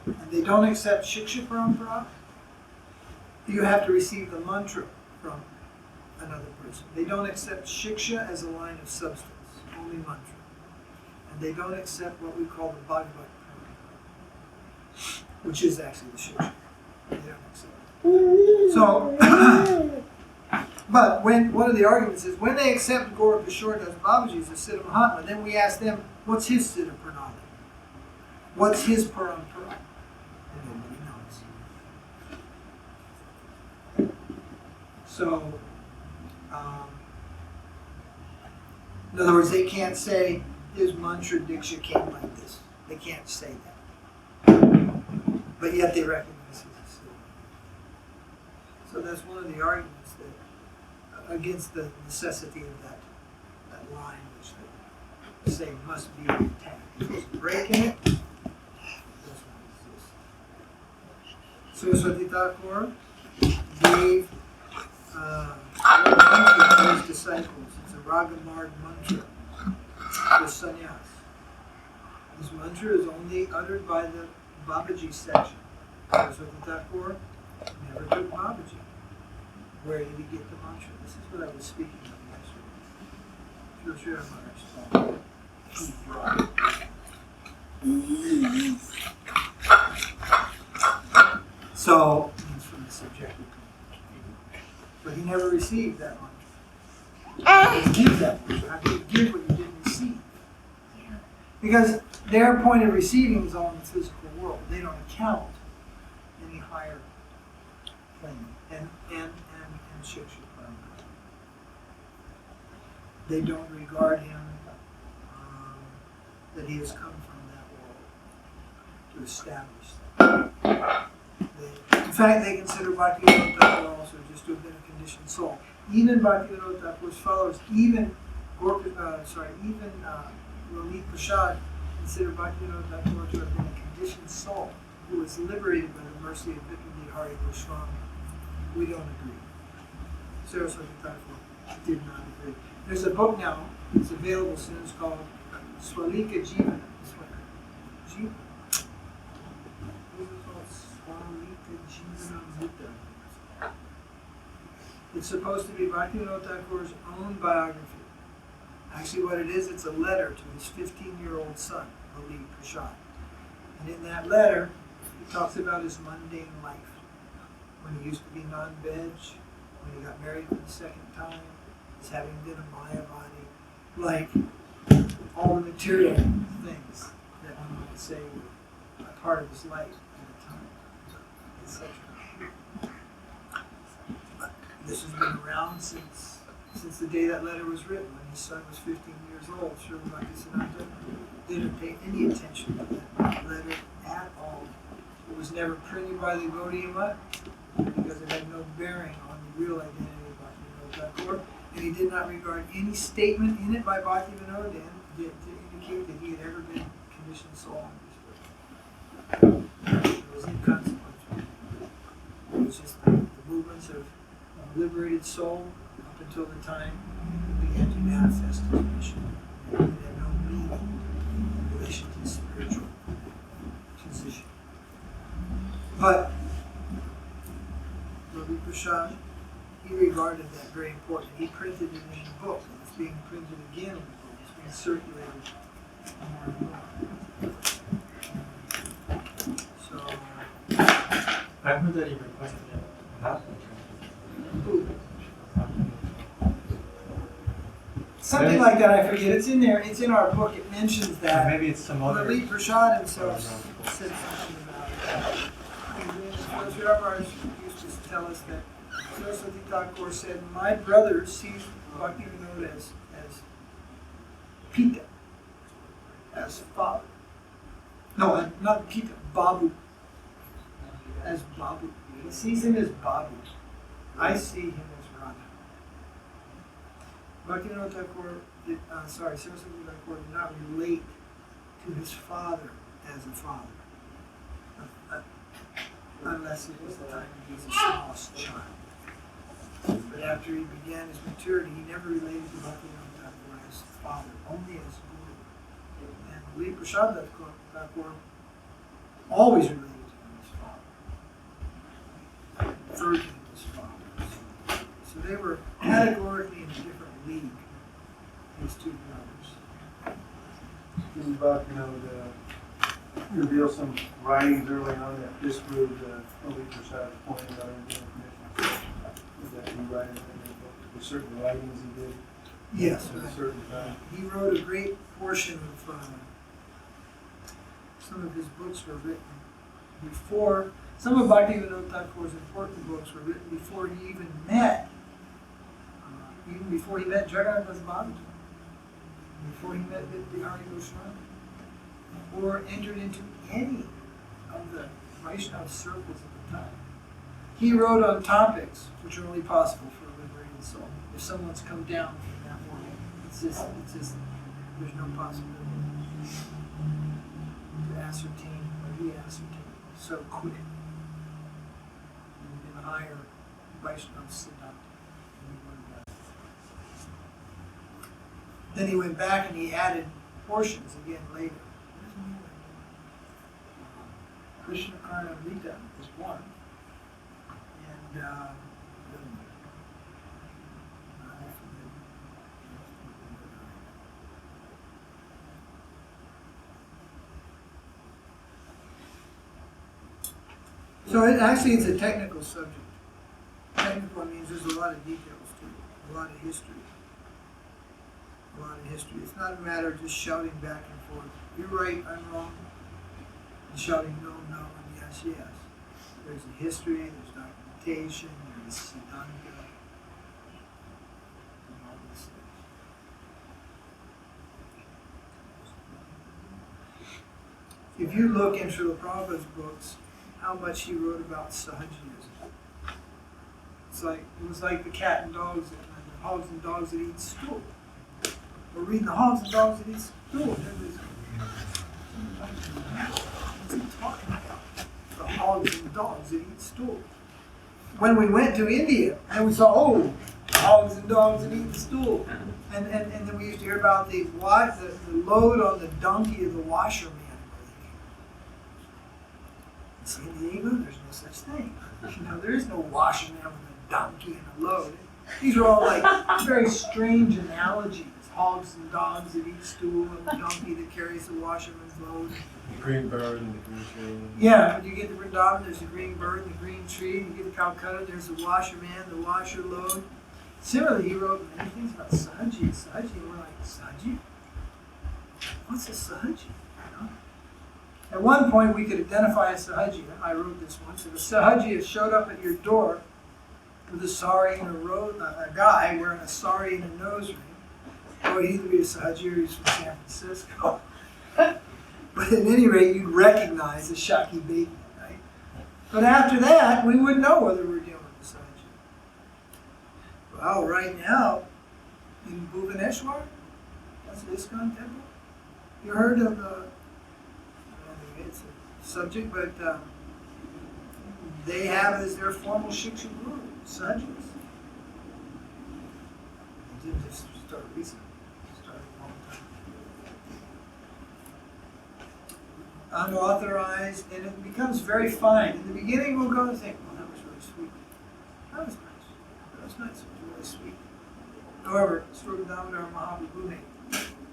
And they don't accept shiksha parampara. You have to receive the mantra from another person. They don't accept shiksha as a line of substance, only mantra. And they don't accept what we call the Bhagavad parampara, which is actually the shiksha. They don't accept it. So, but one of the arguments is when they accept Gaura Kishore Babaji as a Siddha Mahatma, then we ask them, what's his Siddha Praṇālī? What's his parampara? And nobody knows. So, in other words, they can't say his mantra diksha came like this. They can't say that. But yet they recognize his Siddha. So that's one of the arguments that against the necessity of that line, which they say must be intact. If there's a break in it, it does not exist. Saraswati Thakur gave a mantra to his disciples. It's a Ragamard mantra for sannyas. This mantra is only uttered by the Babaji section. Saraswati Thakur never took Babaji. Where did he get the mantra? This is what I was speaking of yesterday. So, it's from the subjective. But he never received that mantra. He didn't give that mantra. How could you give what you didn't receive? Because their point of receiving is all in the physical world. They don't account any higher plane. And Shiksha Parampara. They don't regard him that he has come from that world to establish that. In fact, they consider Bhaktivinoda Ṭhākura also just to have been a conditioned soul. Even Bhaktivinoda Ṭhākura's followers, even Lalit Prasad consider Bhaktivinoda Ṭhākura to have been a conditioned soul who was liberated by the mercy of Vipindi Hari Goswami. We don't agree. Saraswati Thakur did not agree. There's a book now, it's available soon, it's called Swalika Jivana. What is it called? Swalika Jivana Buddha. It's supposed to be Bhaktivinoda Thakur's own biography. Actually what it is, it's a letter to his 15-year-old son, Lalit Prasad. And in that letter, he talks about his mundane life. When he used to be non-veg, when he got married for the second time, as having been a Mayavadi, like all the material things that one might say were a part of his life at the time, etc. But this has been around since the day that letter was written, when his son was 15 years old. Śrīla Bhaktisiddhanta didn't pay any attention to that letter at all. It was never printed by the Gaudiya Vaiṣṇava because it had no bearing on the real identity of Bhaktivinoda Ṭhākura, and he did not regard any statement in it by Bhaktivinoda to indicate that he had ever been conditioned soul in this way. It was inconsequential. It was just the movements of a liberated soul up until the time he began to manifest his mission. It had no meaning in relation to his spiritual position. But Ravi Prasad, he regarded that very important. He printed it in the book, and it's being printed again in the book. It's being circulated more and more. So, I heard that he requested it not be something like that, I forget. It's in there. It's in our book. It mentions that. Maybe it's some other. Lalit Prasad himself said something about it. Sri Maharaj used to tell us that Saraswati Thakur said, my brother sees Bhaktivinoda as Pita, as father. No, not Pita, Babu. As Babu. He sees him as Babu. I see him as Radha. Bhaktivinoda Ṭhākura Saraswati Thakur did not relate to his father as a father. Unless it was the time he was the smallest child. But after he began his maturity, he never related to Bhaktivinoda Ṭhākura as father, only as guru. And Śrī Kṛṣṇa Thakur always related to him as father, referred to him as father. So they were categorically in a different league, these two brothers. He Bhaktivinoda reveal some writings early on that disproved Śrī Kṛṣṇa pointed out in the information. Was that he writing in the book? There certain writings he did? Yes, At a certain time. he wrote a great portion of some of his books were written before. Some of Bhaktivinoda Thakur's important books were written before he even met Jagannath Das Babaji, before he met Bihari Goswami, or entered into any of the Vaishnava circles at the time. He wrote on topics which are only possible for a liberated soul. If someone's come down from that world, it's just, there's no possibility to ascertain what he ascertained so quickly in higher Vaishnava Siddhanta. Then he went back and he added portions again later. Krishna Karna Rita is one. And so it's a technical subject. Technical means there's a lot of details to it, a lot of history. A lot of history. It's not a matter of just shouting back and forth. You're right, I'm wrong. And shouting no, no, and yes, yes. There's a history, there's documentation, there's Siddhanta, and all this stuff. If you look in Śrīla Prabhupāda's books, how much he wrote about Sahajiyāism. It was like the cat and dogs and the hogs and dogs that eat stool. We're reading the hogs and dogs that eat stool. What's he talking about? The hogs and dogs that eat stool. When we went to India, and we saw, hogs and dogs that eat stool. And then we used to hear about the load on the donkey of the washerman. In San Diego, there's no such thing. There is no washerman with a donkey and a load. These are all like very strange analogies. Hogs and dogs that eat stool, and the donkey that carries the washerman's load. The green bird and the green tree. Yeah, when you get to Vṛndāvana, there's the green bird and the green tree. You get to Calcutta, there's the washerman, the washer load. Similarly, he wrote many things about Sahaji. Sahaji, and we're like, Sahaji? What's a Sahaji? At one point, we could identify a Sahaji. I wrote this once. If a Sahaji showed up at your door with a sari and a guy wearing a sari and a nose ring, or he'd either be a Sahaji or he's from San Francisco. But at any rate, you'd recognize the Shaki Bhakti, right? But after that, we wouldn't know whether we're dealing with a Sahaji. Well, right now, in Bhubaneswar, that's the ISKCON temple. You heard of it's a subject, but they have as their formal Shiksha Guru, Sahajis. They didn't just start recently. Unauthorized, and it becomes very fine. In the beginning, we'll go and think, well, that was really sweet. That was nice. That was nice. It was really sweet. However, Vṛndāvana Mahāprabhu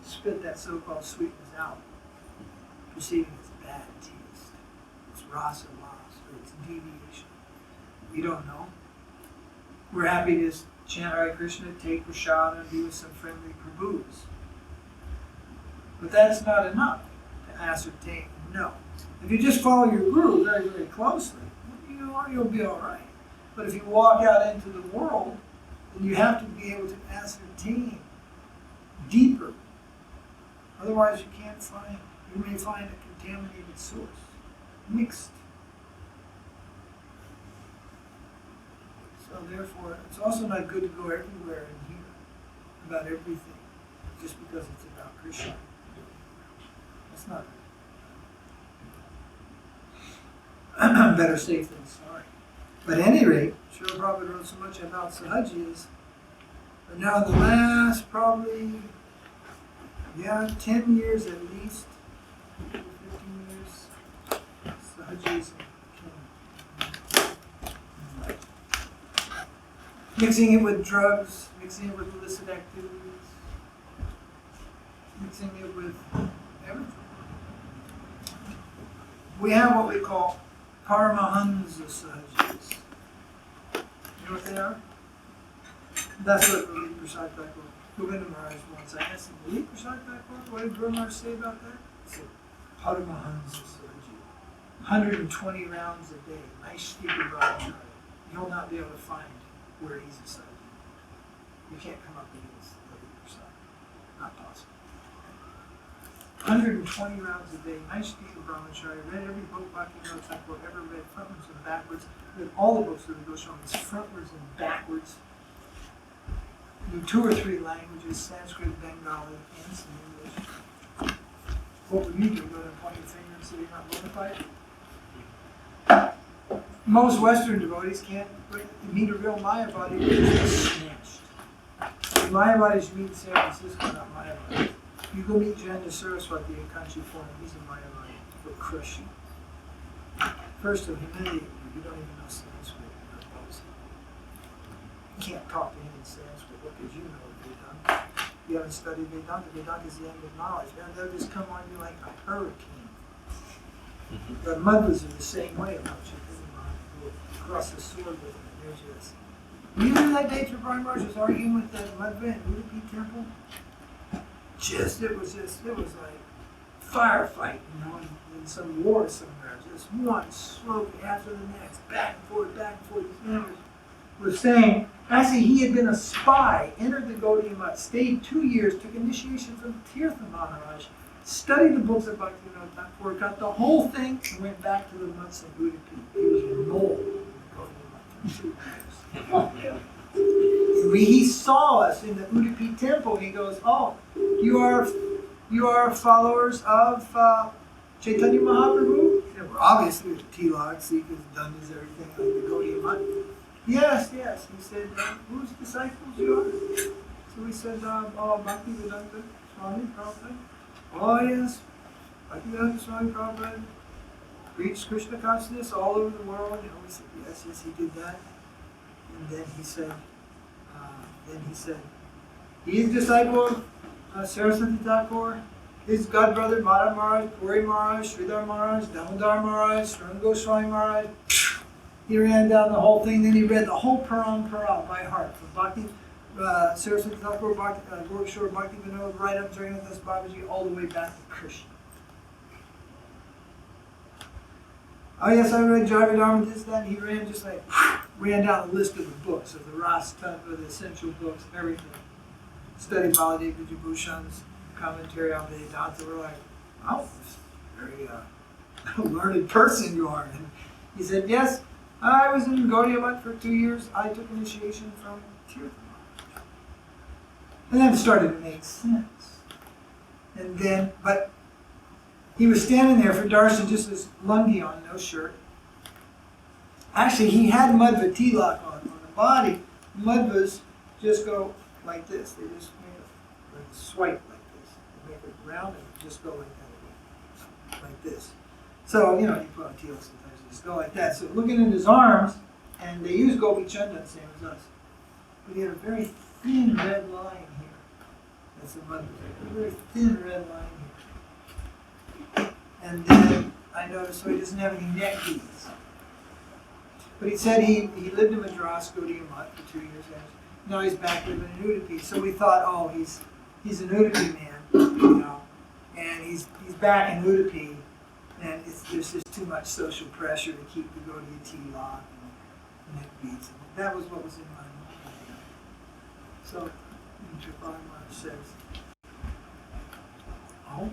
spit that so-called sweetness out, perceiving its bad taste, its rasa loss, or its deviation. We don't know. We're happy to just chant Hare Krishna, take prasada, and be with some friendly prabhus. But that's not enough to ascertain. No. If you just follow your guru very, very closely, you'll be all right. But if you walk out into the world, then you have to be able to ascertain deeper. Otherwise, you can't find. You may find a contaminated source, mixed. So therefore, it's also not good to go everywhere and hear about everything just because it's about Krishna. That's not good. Better safe than sorry. But at any rate, Śrīla Prabhupada wrote so much about Sahajiyas, but now in the last probably 10 years at least, 15 years, Sahajiyism came. Mixing it with drugs, mixing it with illicit activities, mixing it with everything. We have what we call Paramahansa Sahajiyas. You know what they are? That's what Gokula and Goloka, Govinda Maharaj once asked him, Gokula and Goloka, what did Guru Maharaj say about that? He said, Paramahansa Sahajiya. 120 rounds a day. Nice stupid ride. You'll not be able to find where he's a Sahajiya. You can't come up against Gokula and Goloka. Not possible. 120 rounds a day. Nice stupid brahmacharya. Read every book Bhaktivinoda Ṭhākura ever read, frontwards and backwards. Read all the books of the Goswamis, frontwards and backwards. Knew 2 or 3 languages, Sanskrit, Bengali, and some English. What would you do? Go to point your finger and say you're not bona fide? Most Western devotees can't meet a real Mayavadi because they're snatched. The Mayavadis you meet in San Francisco, not Mayavadis. You go meet Jayanta Saraswati in Kanchi Forum, he's a Mayavadi. He'll crush you. First of humility, you don't even know Sanskrit. You can't talk to him in Sanskrit. What could you know of Vedanta? You haven't studied Vedanta. Vedanta is the end of knowledge. Man, they'll just come on you like a hurricane. The Madhvas are the same way about you. Go across the sword with them, and there's this. You know that day Tribhuvan Maharaj was arguing with that Madhva in Udupi temple? It was like firefight, in some war somewhere. Just one smoke after the next, back and forth, back and forth. These men were saying, actually he had been a spy, entered the Gaudiya Math, stayed 2 years, took initiation from Tirtha Maharaj, studied the books of Bhaktivinoda Ṭhākura, got the whole thing, and went back to the months of Udupi. He was enrolled in the Gaudiya Math for 2 years. He saw us in the Udupi temple. He goes, "Oh, you are followers of Chaitanya Mahaprabhu?" And we're obviously with Tilak, Sikhs, Dundas, everything like the Gaudiya Math. Yes. He said, "Whose disciples you are?" So we said, Bhaktivinoda Swami Prabhupada. Oh yes, Bhaktivinoda Swami Prabhupada preached Krishna consciousness all over the world. We said, yes, he did that. And then he said, he is a disciple of Saraswati Thakur. His godbrother, Madhav Maharaj, Puri Maharaj, Sridhar Maharaj, Damodar Maharaj, Sranga Goswami Maharaj. He ran down the whole thing, then he read the whole Param by heart, from Bhakti, Saraswati Thakur, Gaurkishore, Bhaktivinoda, right up to Jagannath Babaji, all the way back to Krishna. Oh yes, I read Jarvidharma, this, that, and he ran just like, ran down the list of the books, of the Ras Tattva, the essential books, everything. Studied Baladev Vijayabhushan's commentary on Vedanta. We're like, wow, very learned person you are. And he said, yes, I was in Gaudiya Math for 2 years. I took initiation from Tirtha Maharaj. And then it started to make sense. And then, but he was standing there for darshan, just as lungi on, no shirt. Actually, he had Madhva tilak on the body. Madhvas just go like this. They just make a swipe like this. They make it round and just go like that again. Like this. So, you put on tilak sometimes, they just go like that. So looking at his arms, and they use Gopi Chanda the same as us. But he had a very thin red line here. That's a Madhva. A very thin red line here. And then I noticed, so he doesn't have any neck beads. But he said he lived in Madras, Gaudiya Math for 2 years. Now he's back living in Udupi. So we thought, oh, he's an Udupi man, and he's back in Udupi, and there's just too much social pressure to keep the Gaudiya Tilak. and it beats him. That was what was in my mind. So, Vṛndāvana says, oh,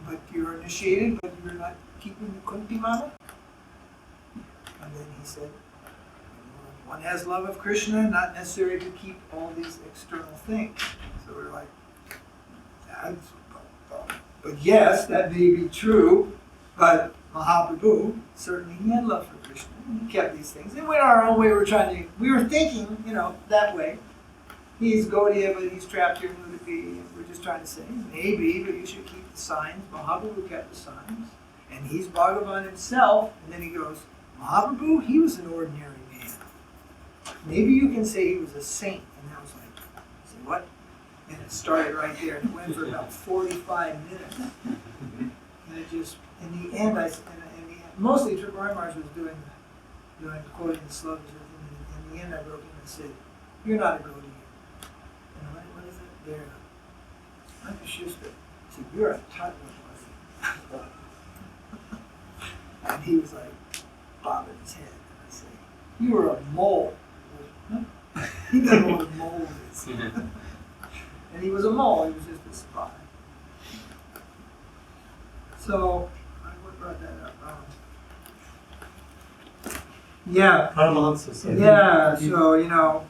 but you're initiated, but you're not keeping the Kuntimana? And then he said, one has love of Krishna, not necessary to keep all these external things. So we're like, but yes, that may be true, but Mahāprabhu, certainly he had love for Krishna, and he kept these things. And we went our own way, we were thinking, that way. He's Gaudiya, but he's trapped here in Udupi, and we're just trying to say, maybe, but you should keep the signs. Mahāprabhu kept the signs, and he's Bhagavan himself, and then he goes, Mahāprabhu, he was an ordinary man. Maybe you can say he was a saint. And I was like, say what? And it started right there, and it went for about 45 minutes. And it just, in the end, mostly Tripura Maharaj was doing quoting the slokas, and in the end I wrote him and said, you're not a Gaudiya. And what is it? There. Like a Schuster. I said, you're a Tattva. And he was like, bobbing his head. And I said, you were a mole. Huh? He doesn't know what a mole is. And he was a mole, he was just a spy. So, what brought that up? Yeah. Paramahansa said. Yeah, so,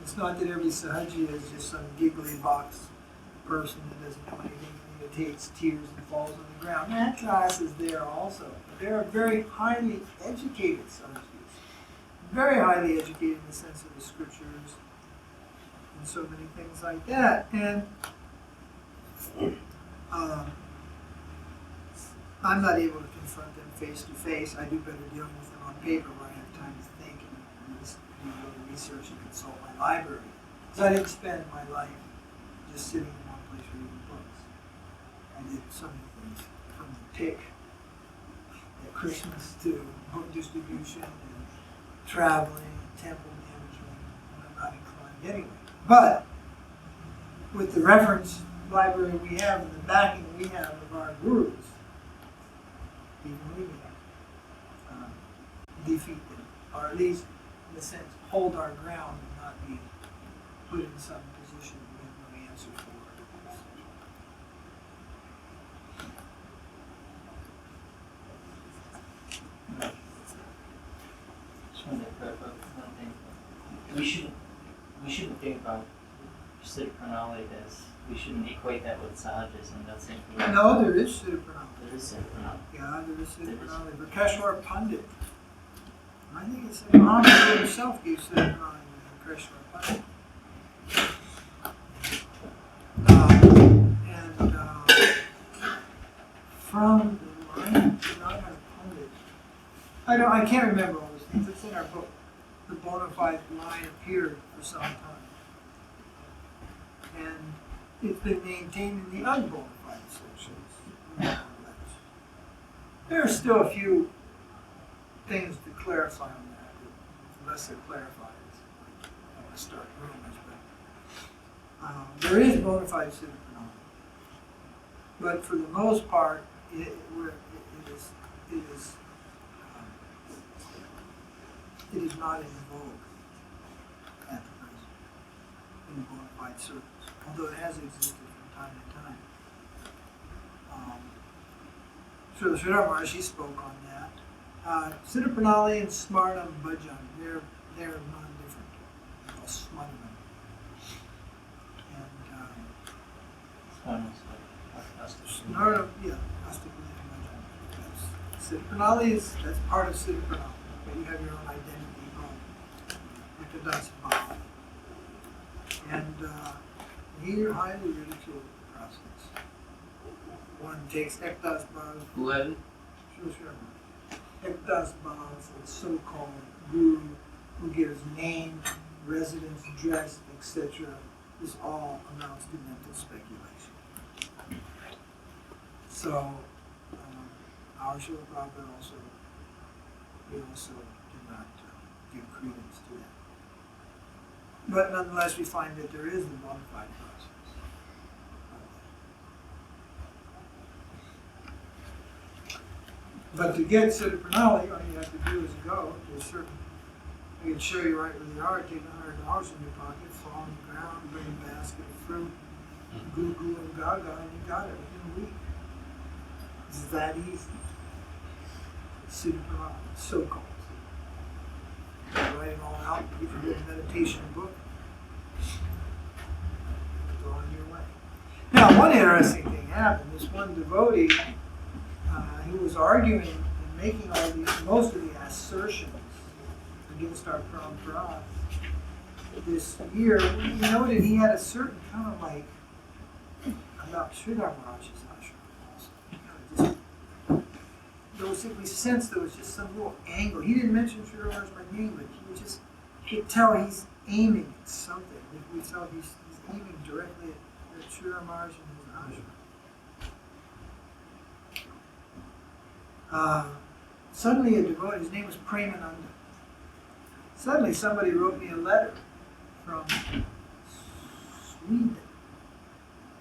it's not that every Sahajiya is just some giggly box person that doesn't know anything, imitates tears and falls on the ground. That class is there also. There are very highly educated Sahajiyas. Very highly educated in the sense of the scriptures and so many things like that. And I'm not able to confront them face to face. I do better dealing with them on paper where I have time to think and just do a little research and consult my library. So I didn't spend my life just sitting in one place reading books. I did so many things, from the pick at Christmas to book distribution and traveling and temple management. And I'm not inclined anyway. But with the reference library we have and the backing we have of our gurus, even we can defeat them, or at least, in a sense, hold our ground and not be put in some position we have no answer for. Just wanted to clarify one thing. We shouldn't think about Siddha Praṇālī as, we shouldn't equate that with Sahajism. That's incorrect. No, there is Siddha Praṇālī. There is Siddha Praṇālī. Yeah, there is Siddha Praṇālī. Vṛkeshwar Pandit. I think it's Mahāprabhu himself gave Siddha Praṇālī to Vṛkeshwar Pandit. From the line of Narasingha Pandit. I can't remember all those things. It's in our book. The bona fide line appeared for some time. And it's been maintained in the unbona fide sections. There are still a few things to clarify on that, unless they're clarified. I don't want to start rumors, but there is bona fide Siddha Praṇālī. But for the most part, it is not in vogue at the present in the bona fide circles, although it has existed from time to time. Śrīla Narasiṅgha spoke on that. Siddha Praṇālī and Smartam Bhajan, they're non-different. They're all Smartam. And Smartam, yeah, Siddha Praṇālī that's part of Siddha Praṇālī, but you have your own identity called Ekadasa. And he highly ridiculed the process. One takes Ekdas Bhav. Who had it? Ekdas Bhav, a so-called guru who gives name, residence, dress, etc. This all amounts to mental speculation. So, our Srila Prabhupada also did not give credence to that. But nonetheless, we find that there is the bona fide process. But to get Siddha Praṇālī, all you have to do is go to a certain I can show you right where they are. Take $100 from your pocket, fall on the ground, bring a basket of fruit, Gokula and Goloka, and you got it within a week. It's that easy. Siddha Praṇālī, so-called. Write it all out, give you a meditation book. Go on your way. Now, one interesting thing happened. This one devotee, he was arguing and making most of the assertions against our parampara. This year, we noted he had a certain kind of like about Śrīla Mahārāja's ashram. We sensed there was just some little angle. He didn't mention Śrīla Mahārāja by name, but he could tell he's aiming at something. We felt he's aiming directly at Śrīla Mahārāja and his ashram. Suddenly a devotee, his name was Premananda. Suddenly somebody wrote me a letter from Sweden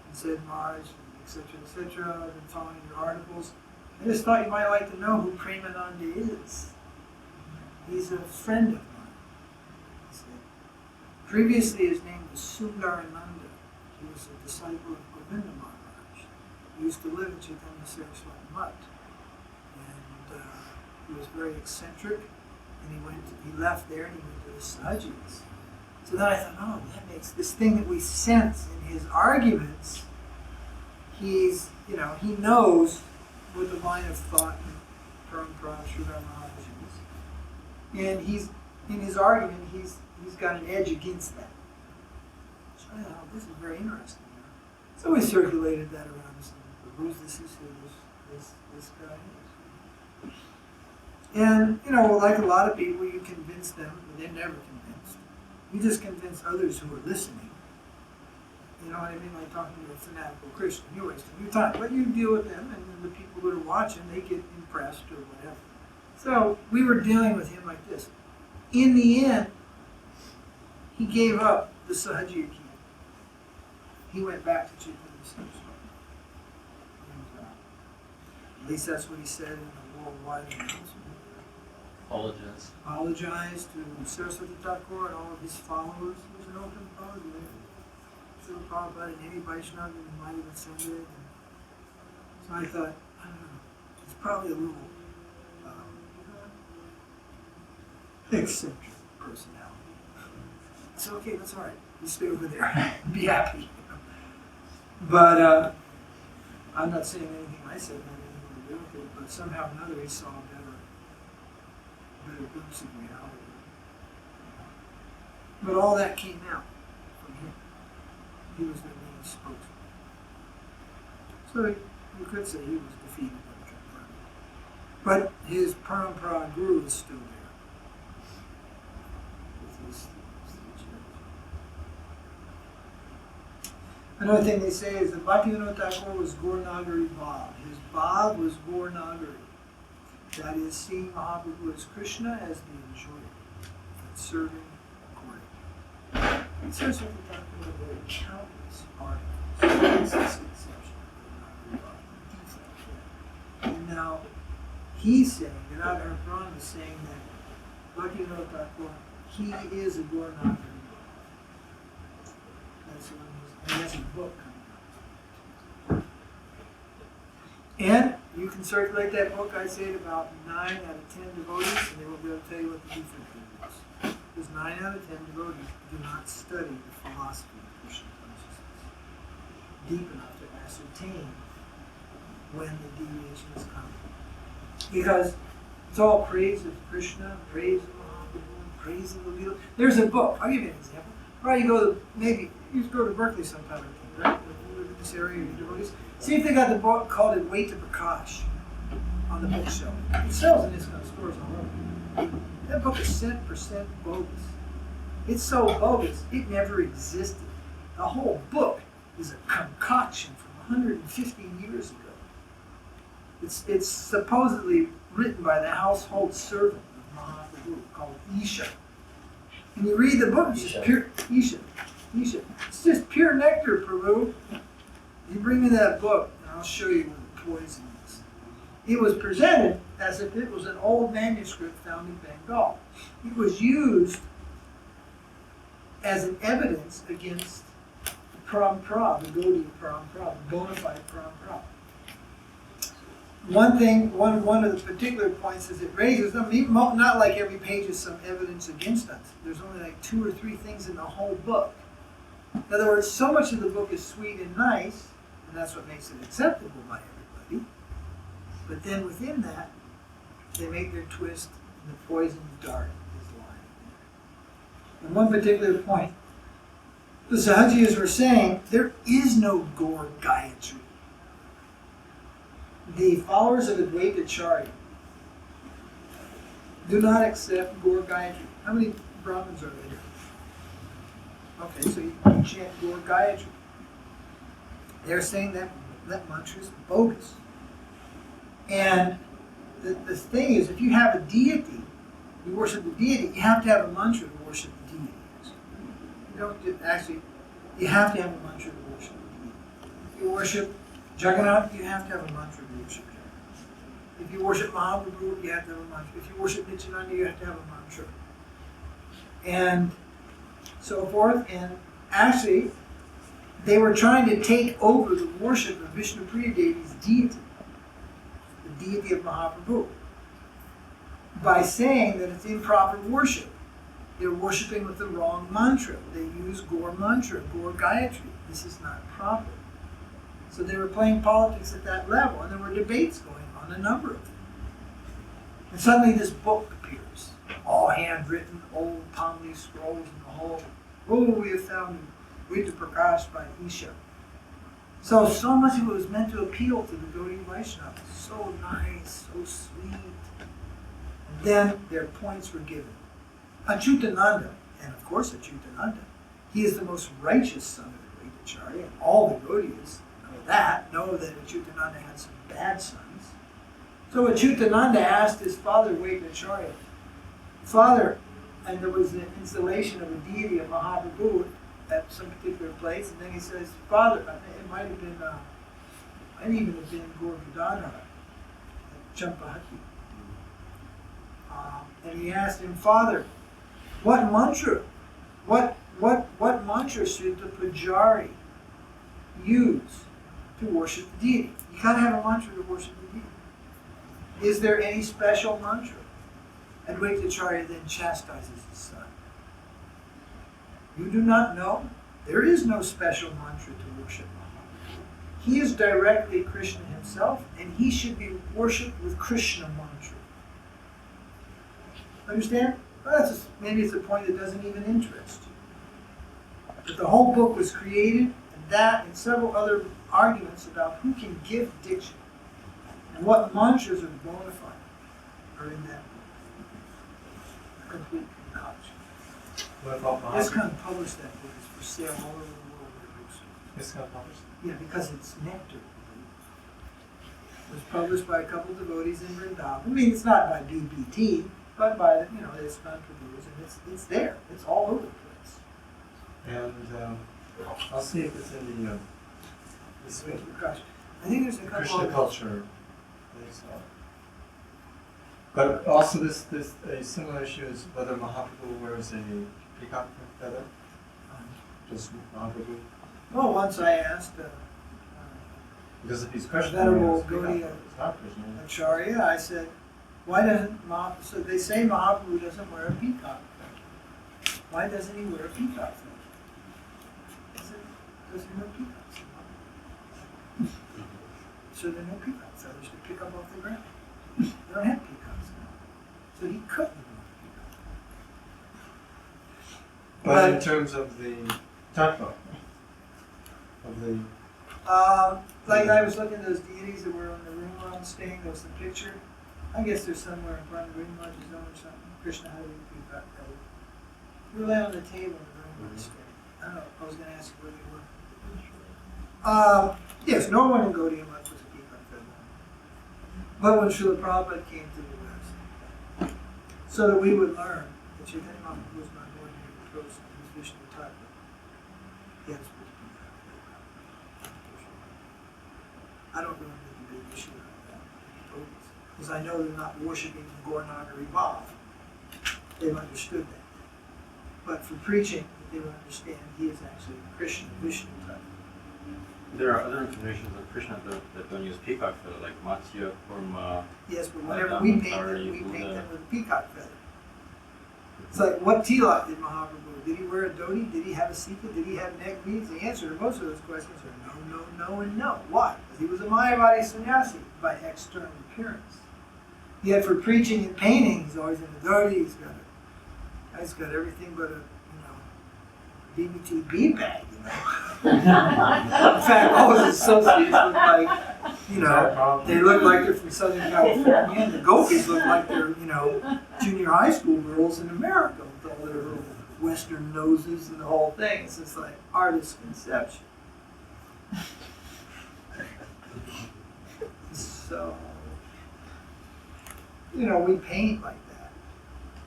and said, Maharaj, etc., etc., I've been following your articles. I just thought you might like to know who Premananda is. He's a friend of mine. He said. Previously his name was Sundarananda. He was a disciple of Bhaktivinoda Ṭhākura. He used to live in Chaitanya Saraswati Mutt. And he was very eccentric. And he left there and he went to the Sahajiyāism. So then I thought, oh, that makes this thing that we sense in his arguments, he knows what the line of thought in Parampara Śrīla Mahārāja is. And in his argument, he's got an edge against that. So I thought, oh, this is very interesting. So we circulated that around and said, who's this? Who this guy is? And, like a lot of people, you convince them, but they're never convinced. You just convince others who are listening. You know what I mean? Like talking to a fanatical Christian. You're wasting your time. But you deal with them, and then the people that are watching, they get impressed or whatever. So we were dealing with him like this. In the end, he gave up the Sahajiyāism. He went back to Chaitanya Saraswati. At least that's what he said in the worldwide announcement. Apologized to Saraswati Ṭhākura and all of his followers. It was an open apology. Srila Prabhupada and any Vaishnava who might have offended. So I thought, I don't know, it's probably a little eccentric personality. It's okay, that's all right. You stay over there. Be happy. But I'm not saying anything I said had anything to do with it, but somehow or another he saw a better glimpse of reality. But all that came out from him. He was their main spokesman. So you could say he was defeated by the Tripurana. But his parampara guru is still there. With his another thing they say is that Bhaktivinoda Ṭhākura was Gaur-Nagari Bhav. His Bhav was Gaur-Nagari. That is, seeing Mahāprabhu as Krishna as the enjoyer, and serving accordingly. And Saraswati Ṭhākura wrote countless articles against this conception of Gaur-Nagari Bhav. And now he's saying, Vṛndāvana Prabhupada is saying that Bhaktivinoda Ṭhākura, he is a Gaur-Nagari Bhav. That's what he has a book coming out. And you can circulate that book, I say, to about 9 out of 10 devotees, and they will be able to tell you what the difference is. Because 9 out of 10 devotees do not study the philosophy of Krishna consciousness deep enough to ascertain when the deviation is coming. Because it's all praise of Krishna, praise of Mahāprabhu, praise of the Leela. There's a book, I'll give you an example. Right, you go to Berkeley sometime, right? You live in this area, your devotees. See if they got the book called Advaita Prakāśa on the bookshelf. It sells in this kind of stores all over. That book is 100% bogus. It's so bogus, it never existed. The whole book is a concoction from 150 years ago. It's supposedly written by the household servant of Mahāprabhu called Isha. And you read the book, it's just pure Isha. It's just pure nectar, Prabhu. You bring me that book, and I'll show you where the poison is. It was presented as if it was an old manuscript found in Bengal. It was used as an evidence against the Parampara, the Gaudiya Parampara, the bona fide Parampara. One of the particular points is it raises, I mean, not like every page is some evidence against us. There's only like 2 or 3 things in the whole book. In other words, so much of the book is sweet and nice, and that's what makes it acceptable by everybody. But then within that, they make their twist, and the poison dart is lying there. And one particular point, the Sahajiyas were saying, there is no Gaur Gayatri. The followers of Advaita Charya do not accept Gaur Gayatri. How many Brahmins are there? Okay, so you chant Gaur Gayatri. They're saying that mantra is bogus. And the thing is, if you have a deity, you worship the deity, you have to have a mantra to worship the deity. You don't actually, you have to have a mantra to worship the deity. If you worship Jagannath, you have to have a mantra to worship Jagannath. If you worship Mahāprabhu, you have to have a mantra. If you worship Nityananda, you have to have a mantra. And so forth. And actually, they were trying to take over the worship of Vishnupriya Devi's deity, the deity of Mahāprabhu, by saying that it's improper worship. They're worshiping with the wrong mantra. They use Gaur mantra, Gaur Gayatri. This is not proper. So they were playing politics at that level, and there were debates going on, a number of them. And suddenly this book appears, all handwritten, old Pamli scrolls, and the whole, we have found Advaita Prakāśa by Isha. So much of it was meant to appeal to the Gaudiya Vaiṣṇava. So nice, so sweet. And then their points were given. Achyutananda, and of course Achyutananda, he is the most righteous son of Advaita Charya, and all the Gaudiyas know that Achyutananda had some bad sons. So Achyutananda asked his father, Vaitacharya, Father, and there was an installation of a deity of Mahāprabhu at some particular place, and then he says, Father, it might have been, might even have been Gorgadadhara at Champahati. And he asked him, Father, what mantra should the pujari use to worship the deity? You can't have a mantra to worship the deity. Is there any special mantra? And Vaitacharya then chastises his son. You do not know? There is no special mantra to worship Mahāprabhu. He is directly Krishna himself, and he should be worshipped with Krishna mantra. Understand? Well, maybe it's a point that doesn't even interest you. But the whole book was created, and that and several other arguments about who can give diksha and what mantras are bona fide are in that book. A complete concoction. What about ISKCON published that book. It's for sale all over the world at bookstores. ISKCON published? Yeah, because it's nectar. It was published by a couple of devotees in Vṛndāvana. I mean, it's not by BBT, but by the, ISKCON producers, and it's there. It's all over the place. And I'll see if it's in the this week. I think there's a couple Krishna of culture. But also this a similar issue is whether Mahāprabhu wears a peacock feather. Just Mahāprabhu. Well, once I asked Because if he's Krishna, Venerable he wears a peacock Gaudiya feather. It's not Krishna. Acharya, I said, why doesn't Mahaprabhu, so they say Mahaprabhu doesn't wear a peacock feather. Why doesn't he wear a peacock feather? I said, because there are no peacocks in Mahaprabhu. So there are no peacock feathers to pick up off the ground. They don't have peacocks now. So he couldn't wear a peacock. But in terms of the tattva, of the Like I was looking at those deities that were in the room where I'm staying, there was the picture. I guess they're somewhere in front of the room, like his own or something. Krishna had a peacock feather. We were laying on the table in the room where I'm staying. I don't know, I was going to ask you where they were. Yes, no one in Gaudiya Math was a peacock feather. But when Śrīla Prabhupada came to the West, so that we would learn that Chaitanya Mahaprabhu was not going to be close to his Vishnu Ṭhākura. Yes, was a peacock feather. I don't remember the big issue about that. Because I know they're not worshiping the Gauranga Bhav. They've understood that. But for preaching, they would understand he is actually Krishna, Vishnu type. There are other incarnations of Krishna that don't use peacock feather, like Matsya, Kurma. Yes, but whenever we paint them, we paint them with a peacock feather. It's like, what tilak did Mahaprabhu? Did he wear a dhoti? Did he have a sikha? Did he have neck beads? The answer to most of those questions are no, no, no, and no. Why? Because he was a Mayavadi sannyasi by external appearance. Yet for preaching and painting, he's always in the dhoti. He's got everything but a DBT bead bag, In fact, all his associates look like, they look like they're from Southern California, and the Gopis look like they're, junior high school girls in America with all their little Western noses and the whole thing. It's just like artist conception. So, we paint like that.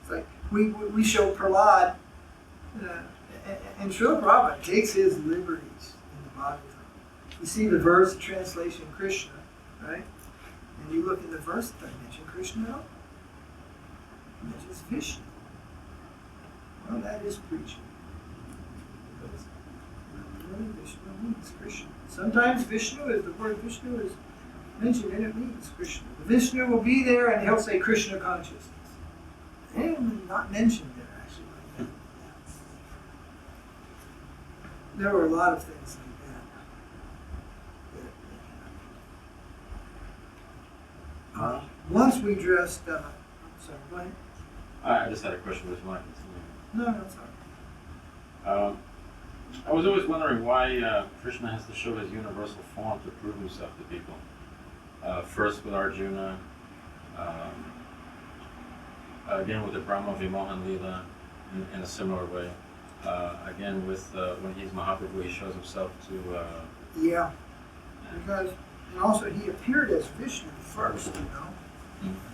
It's like we show Prahlad, and Śrīla Prabhupada takes his liberties in the Bhagavatam. You see the verse, the translation, Krishna, right? And you look in the verse, it doesn't mention Krishna at all. It mentions Vishnu. Well, that is preaching. Because really Vishnu means Krishna. Sometimes the word Vishnu is mentioned and it means Krishna. The Vishnu will be there and he'll say Krishna consciousness. And not mentioned there actually like that. There were a lot of things like that. Once we dressed, sorry, go ahead. I just had a question with my continue. No, it's all right. I was always wondering why Krishna has to show his universal form to prove himself to people. First with Arjuna, again with the Brahma Vimohan Leela in a similar way. Again with when he's Mahaprabhu, he shows himself to... Yeah, because, and also he appeared as Vishnu first,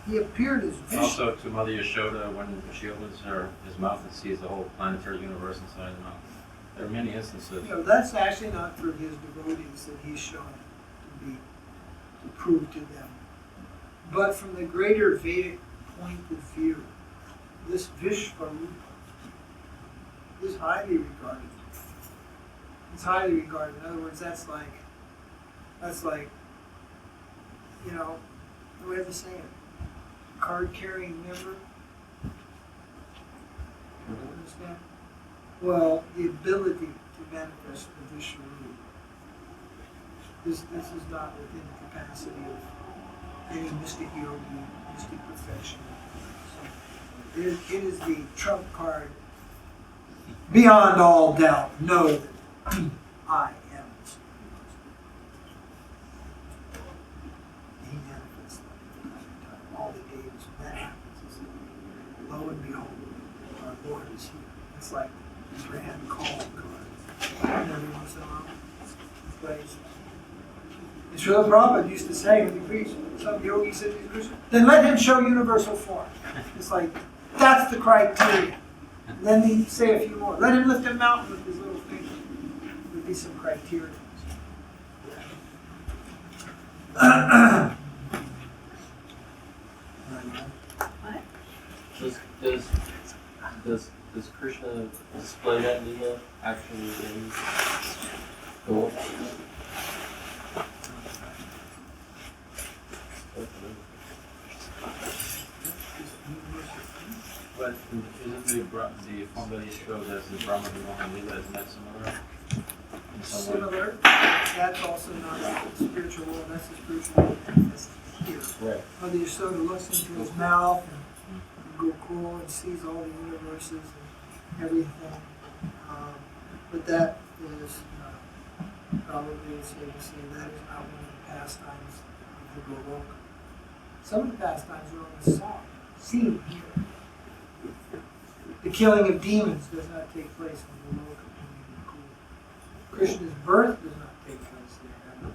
He appeared as Vishnu. Also to Mother Yashoda, when she opens his mouth and sees the whole planetary universe inside the mouth. There are many instances. That's actually not for his devotees that he's shown to prove to them. But from the greater Vedic point of view, this viśvarūpa is highly regarded. It's highly regarded. In other words, that's like, the way to say it, card-carrying member. Understand? Well, the ability to manifest the viśvarūpa. This is not within the capacity of any mystic yogi, mystic perfection. So it is the trump card. Beyond all doubt, know that I am the Supreme. He manifests that all the days. When that happens, is that, lo and behold, our Lord is here. It's like the grand call card. Every once in a while, it plays. And Śrīla Prabhupada used to say when he preached, some yogi said to his Krishna, then let him show universal form. It's like, that's the criteria. Then he say a few more. Let him lift a mountain with his little finger. There would be some criteria. Does Krishna display that Leela actually in Gokula? But isn't the form that he shows as the Brahma Vimohan Leela, isn't that similar? In some way? Similar. That's also not the spiritual world. That's the spiritual world manifested here. Right. Mother Yashoda looks into his mouth and Gokula and sees all the universes and everything. But that is probably the same to say that is not one of the pastimes of the Goloka. Some of the pastimes are only seen here. The killing of demons does not take place in the Goloka. Krishna's birth does not take place there.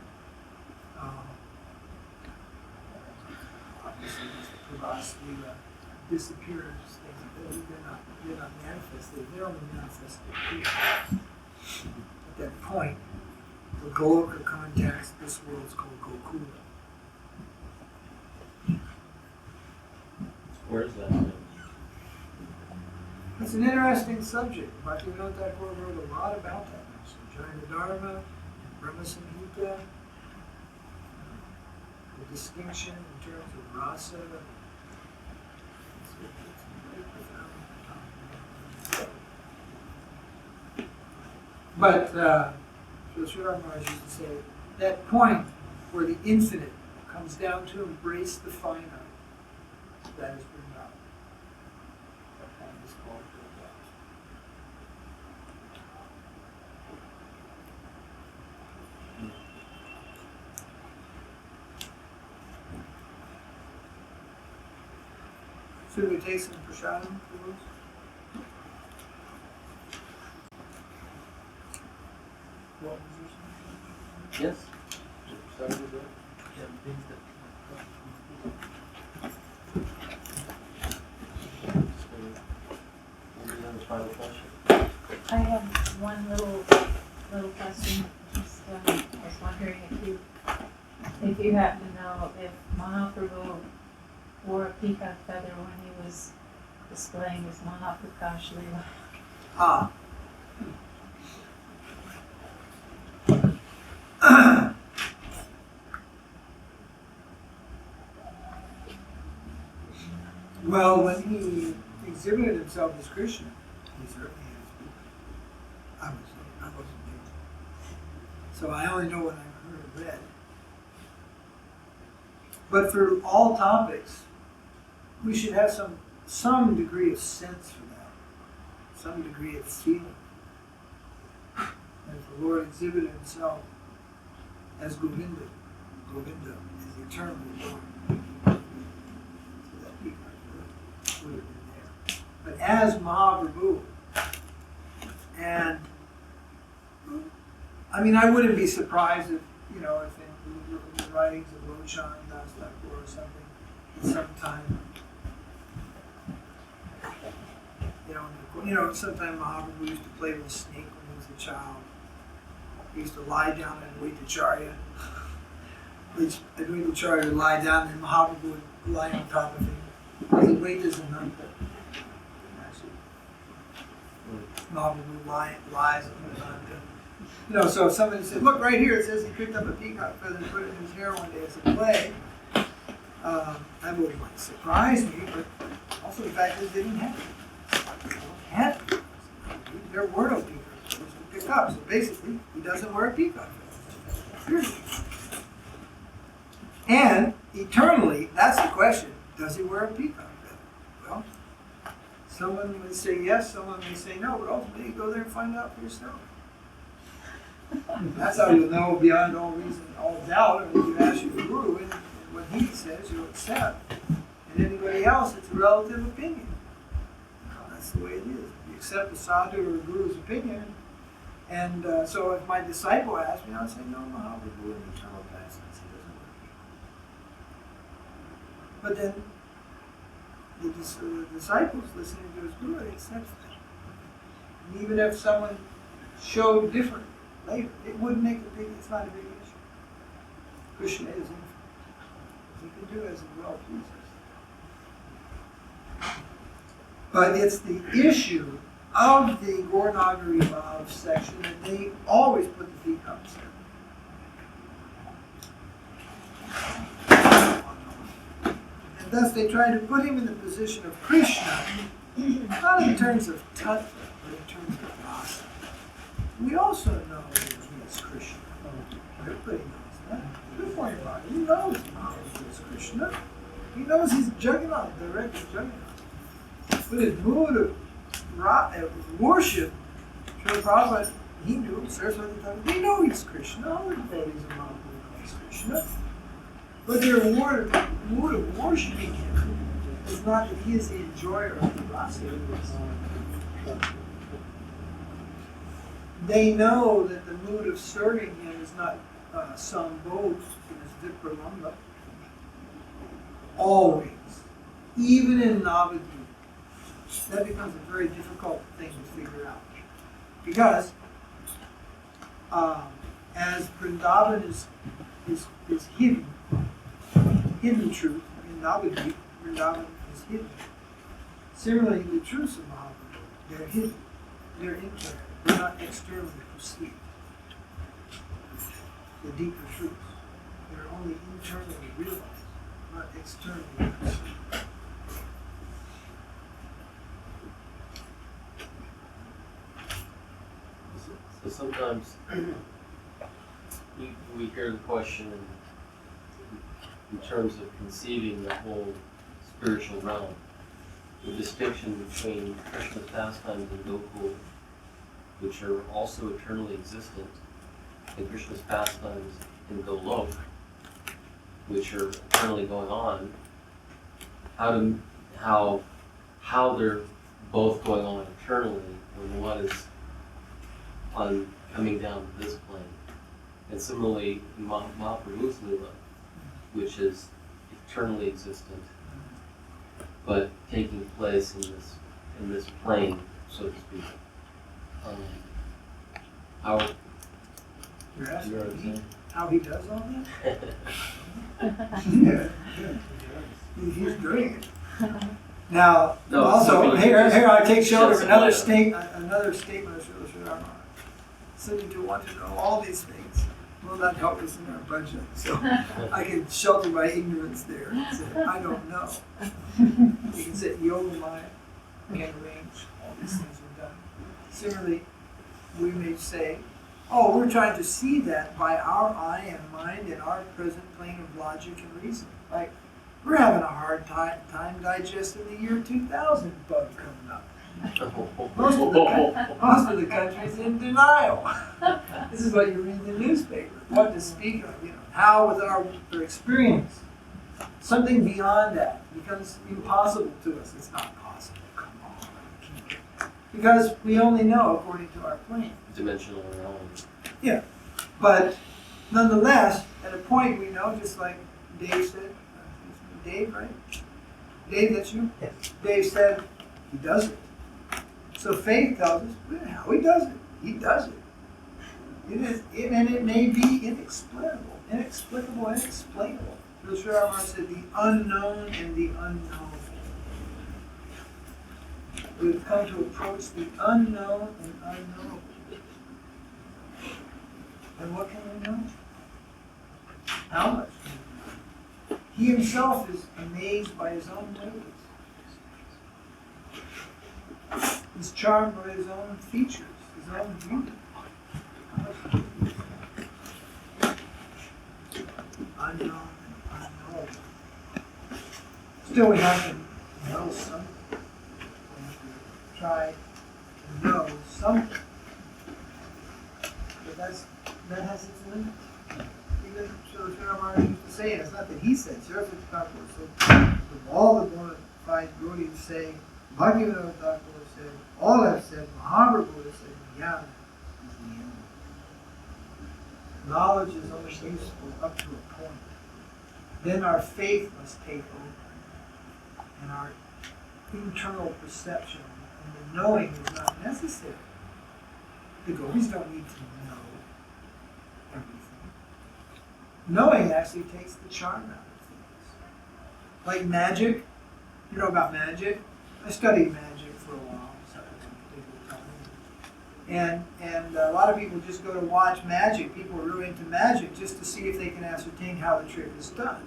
Obviously, the Prabhas Leela disappears. They're not manifested. They're only manifested here. At that point, the Goloka contacts this world's called Gokula. Where's that? It's an interesting subject. Bhaktivinoda Ṭhākura wrote a lot about that. So Jaina Dharma, Brahma Samhita, the distinction in terms of rasa. It's very profound. But Śrīla Mahārāja used to say, that point where the infinite comes down to embrace the finite, that is Vṛndāvana. That point is called Vṛndāvana. Should we take some prasadam, please? What was your something? Yes? Starting with that? Maybe have a final question? I have one little question. Just, I was wondering if you happen to know if Mahāprabhu wore a peacock feather when he was displaying his Mahāprakaśa Leela. Ah. Well, when he exhibited himself as Krishna, he certainly has. I wasn't there. So I only know what I've heard and read. But for all topics, we should have some degree of sense for that, some degree of feeling. And if the Lord exhibited himself as Govinda is the eternal Lord, so that peacock would have been there. But as Mahāprabhu, and I mean, I wouldn't be surprised if, if in the writings of Lochan, Das Thakur or something, sometime, sometime Mahāprabhu used to play with a snake when he was a child. He used to lie down and Advaita Acharya. Advaita Acharya would lie down and Mahāprabhu would lie on top of him. Advaita is Ananta. Mahāprabhu lies on Ananta. So if somebody said, look right here, it says he picked up a peacock feather and put it in his hair one day as a play, that wouldn't surprise me, but also the fact is they didn't have it. There were no peacock feathers to pick up, so basically he doesn't wear a peacock feather. And eternally, that's the question, does he wear a peacock feather? Well, someone may say yes, someone may say no, but ultimately you go there and find out for yourself. That's how you'll know beyond all reason, all doubt. And you ask your guru, and what he says, you'll accept. And anybody else, it's a relative opinion. That's the way it is. You accept the sadhu or the guru's opinion. And so if my disciple asks me, I'll say, no, Mahāprabhu in eternal past tense, he doesn't work. But then the disciples listening to his guru, they accept that. And even if someone showed different later, it wouldn't make it's not a big issue. Krishna is infinite. He can do as he well pleases. But it's the issue of the Gaur-Nagari Bhav section that they always put the peacocks in. And thus they try to put him in the position of Krishna, not in terms of tattva, but in terms of rasa. We also know that he is Krishna. Everybody knows that. Before anybody, he knows Mahāprabhu is Krishna. He knows he's Jagannath, directly Jagannath. But his mood of worship, Srila Prabhupada, he knew, Saraswati Thakur, they know he's Krishna. All the devotees of Mahāprabhu know he's Krishna. But their mood of worshiping him is not that he is the enjoyer of the rasa. They know that the mood of serving him is not sambodh, it is vipralamba. Always. Even in Navadvip. That becomes a very difficult thing to figure out. Because as Vṛndāvana is hidden truth in Navadvip, Vṛndāvana is is hidden. Similarly, the truths of Mahaprabhu, they're hidden. They're internal. They're not externally perceived. The deeper truths. They're only internally realized, not externally perceived. So sometimes we hear the question in terms of conceiving the whole spiritual realm, the distinction between Krishna's pastimes in Gokula, which are also eternally existent, and Krishna's pastimes in Goloka, which are eternally going on. How they're both going on eternally when one is on coming down to this plane. And similarly, Mahaprabhu's Lila, which is eternally existent, but taking place in this plane, so to speak. How You're asking you know what I'm me saying? how he does all that? Yeah. He's doing it. Now, No, also, something you here just I take shelter shed of some light on. another statement of Śrīla Mahārāja. Since you want to know all these things, will not help us in our budget. So I can shelter my ignorance there and say, I don't know. You can say, Yoga Maya, can arrange, all these things are done. Similarly, we may say, oh, we're trying to see that by our eye and mind in our present plane of logic and reason. Like, we're having a hard time digesting the year 2000 bug coming up. Most of the country's in denial. This is what you read in the newspaper. What to speak of, how with our experience, something beyond that becomes impossible to us. It's not possible. Come on. Because we only know according to our plane. Dimensional realm. Yeah. But nonetheless, at a point we know, just like Dave said, Dave, right? Dave, that's you? Yes. Dave said he does it. So faith tells us how he does it. He does it. And it may be inexplicable, inexplicable. The Śrīla Mahārāja said the unknown and the unknowable. We've come to approach the unknown and unknowable. And what can we know? How much? He himself is amazed by his own ways. He's charmed by his own features, his own beauty. Unknown and unknowable. Still, we have to know something. We have to try to know something. But that has its limits. Even Śrīla Mahārāja used to say it. It's not that he said. Śrīla Ṭhākura said, of all the bona fide devotees say, Bhaktivinoda Ṭhākura said, all have said, Mahāprabhu has said, Jnana is the end. Knowledge is only useful up to a point. Then our faith must take over, and our internal perception and the knowing is not necessary. The devotees don't need to know everything. Knowing actually takes the charm out of things. Like magic, you know about magic? I studied magic for a while, so at a particular time. And a lot of people just go to watch magic. People are really into magic just to see if they can ascertain how the trick is done.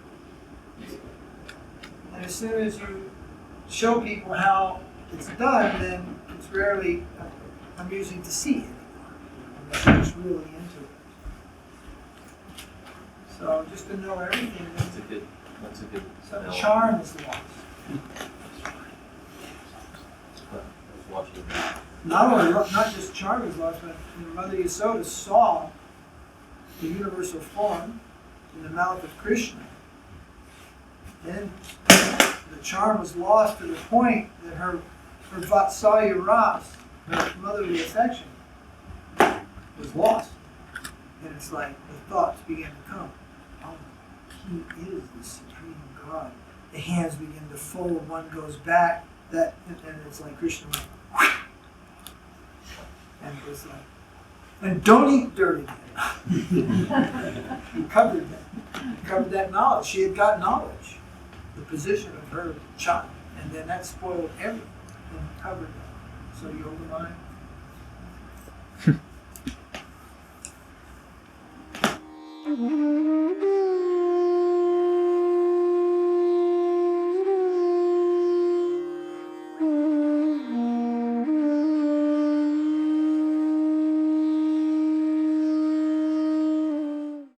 And as soon as you show people how it's done, then it's rarely amusing to see it anymore. They're just really into it. So just to know everything, That's a good. some analogy. charm is lost. I was watching. Not just charm is lost, but Mother Yasoda saw the universal form in the mouth of Krishna. Then the charm was lost to the point that her Vatsalya Ras, her motherly affection, was lost. And it's like the thoughts began to come. Oh, he is the supreme God. The hands begin to fold, one goes back, and it's like Krishna went, whoosh, and it was like, and don't eat dirty. He covered that. He covered that knowledge. She had got knowledge. The position of her child and And then that spoiled everything and covered them. So yoga mind.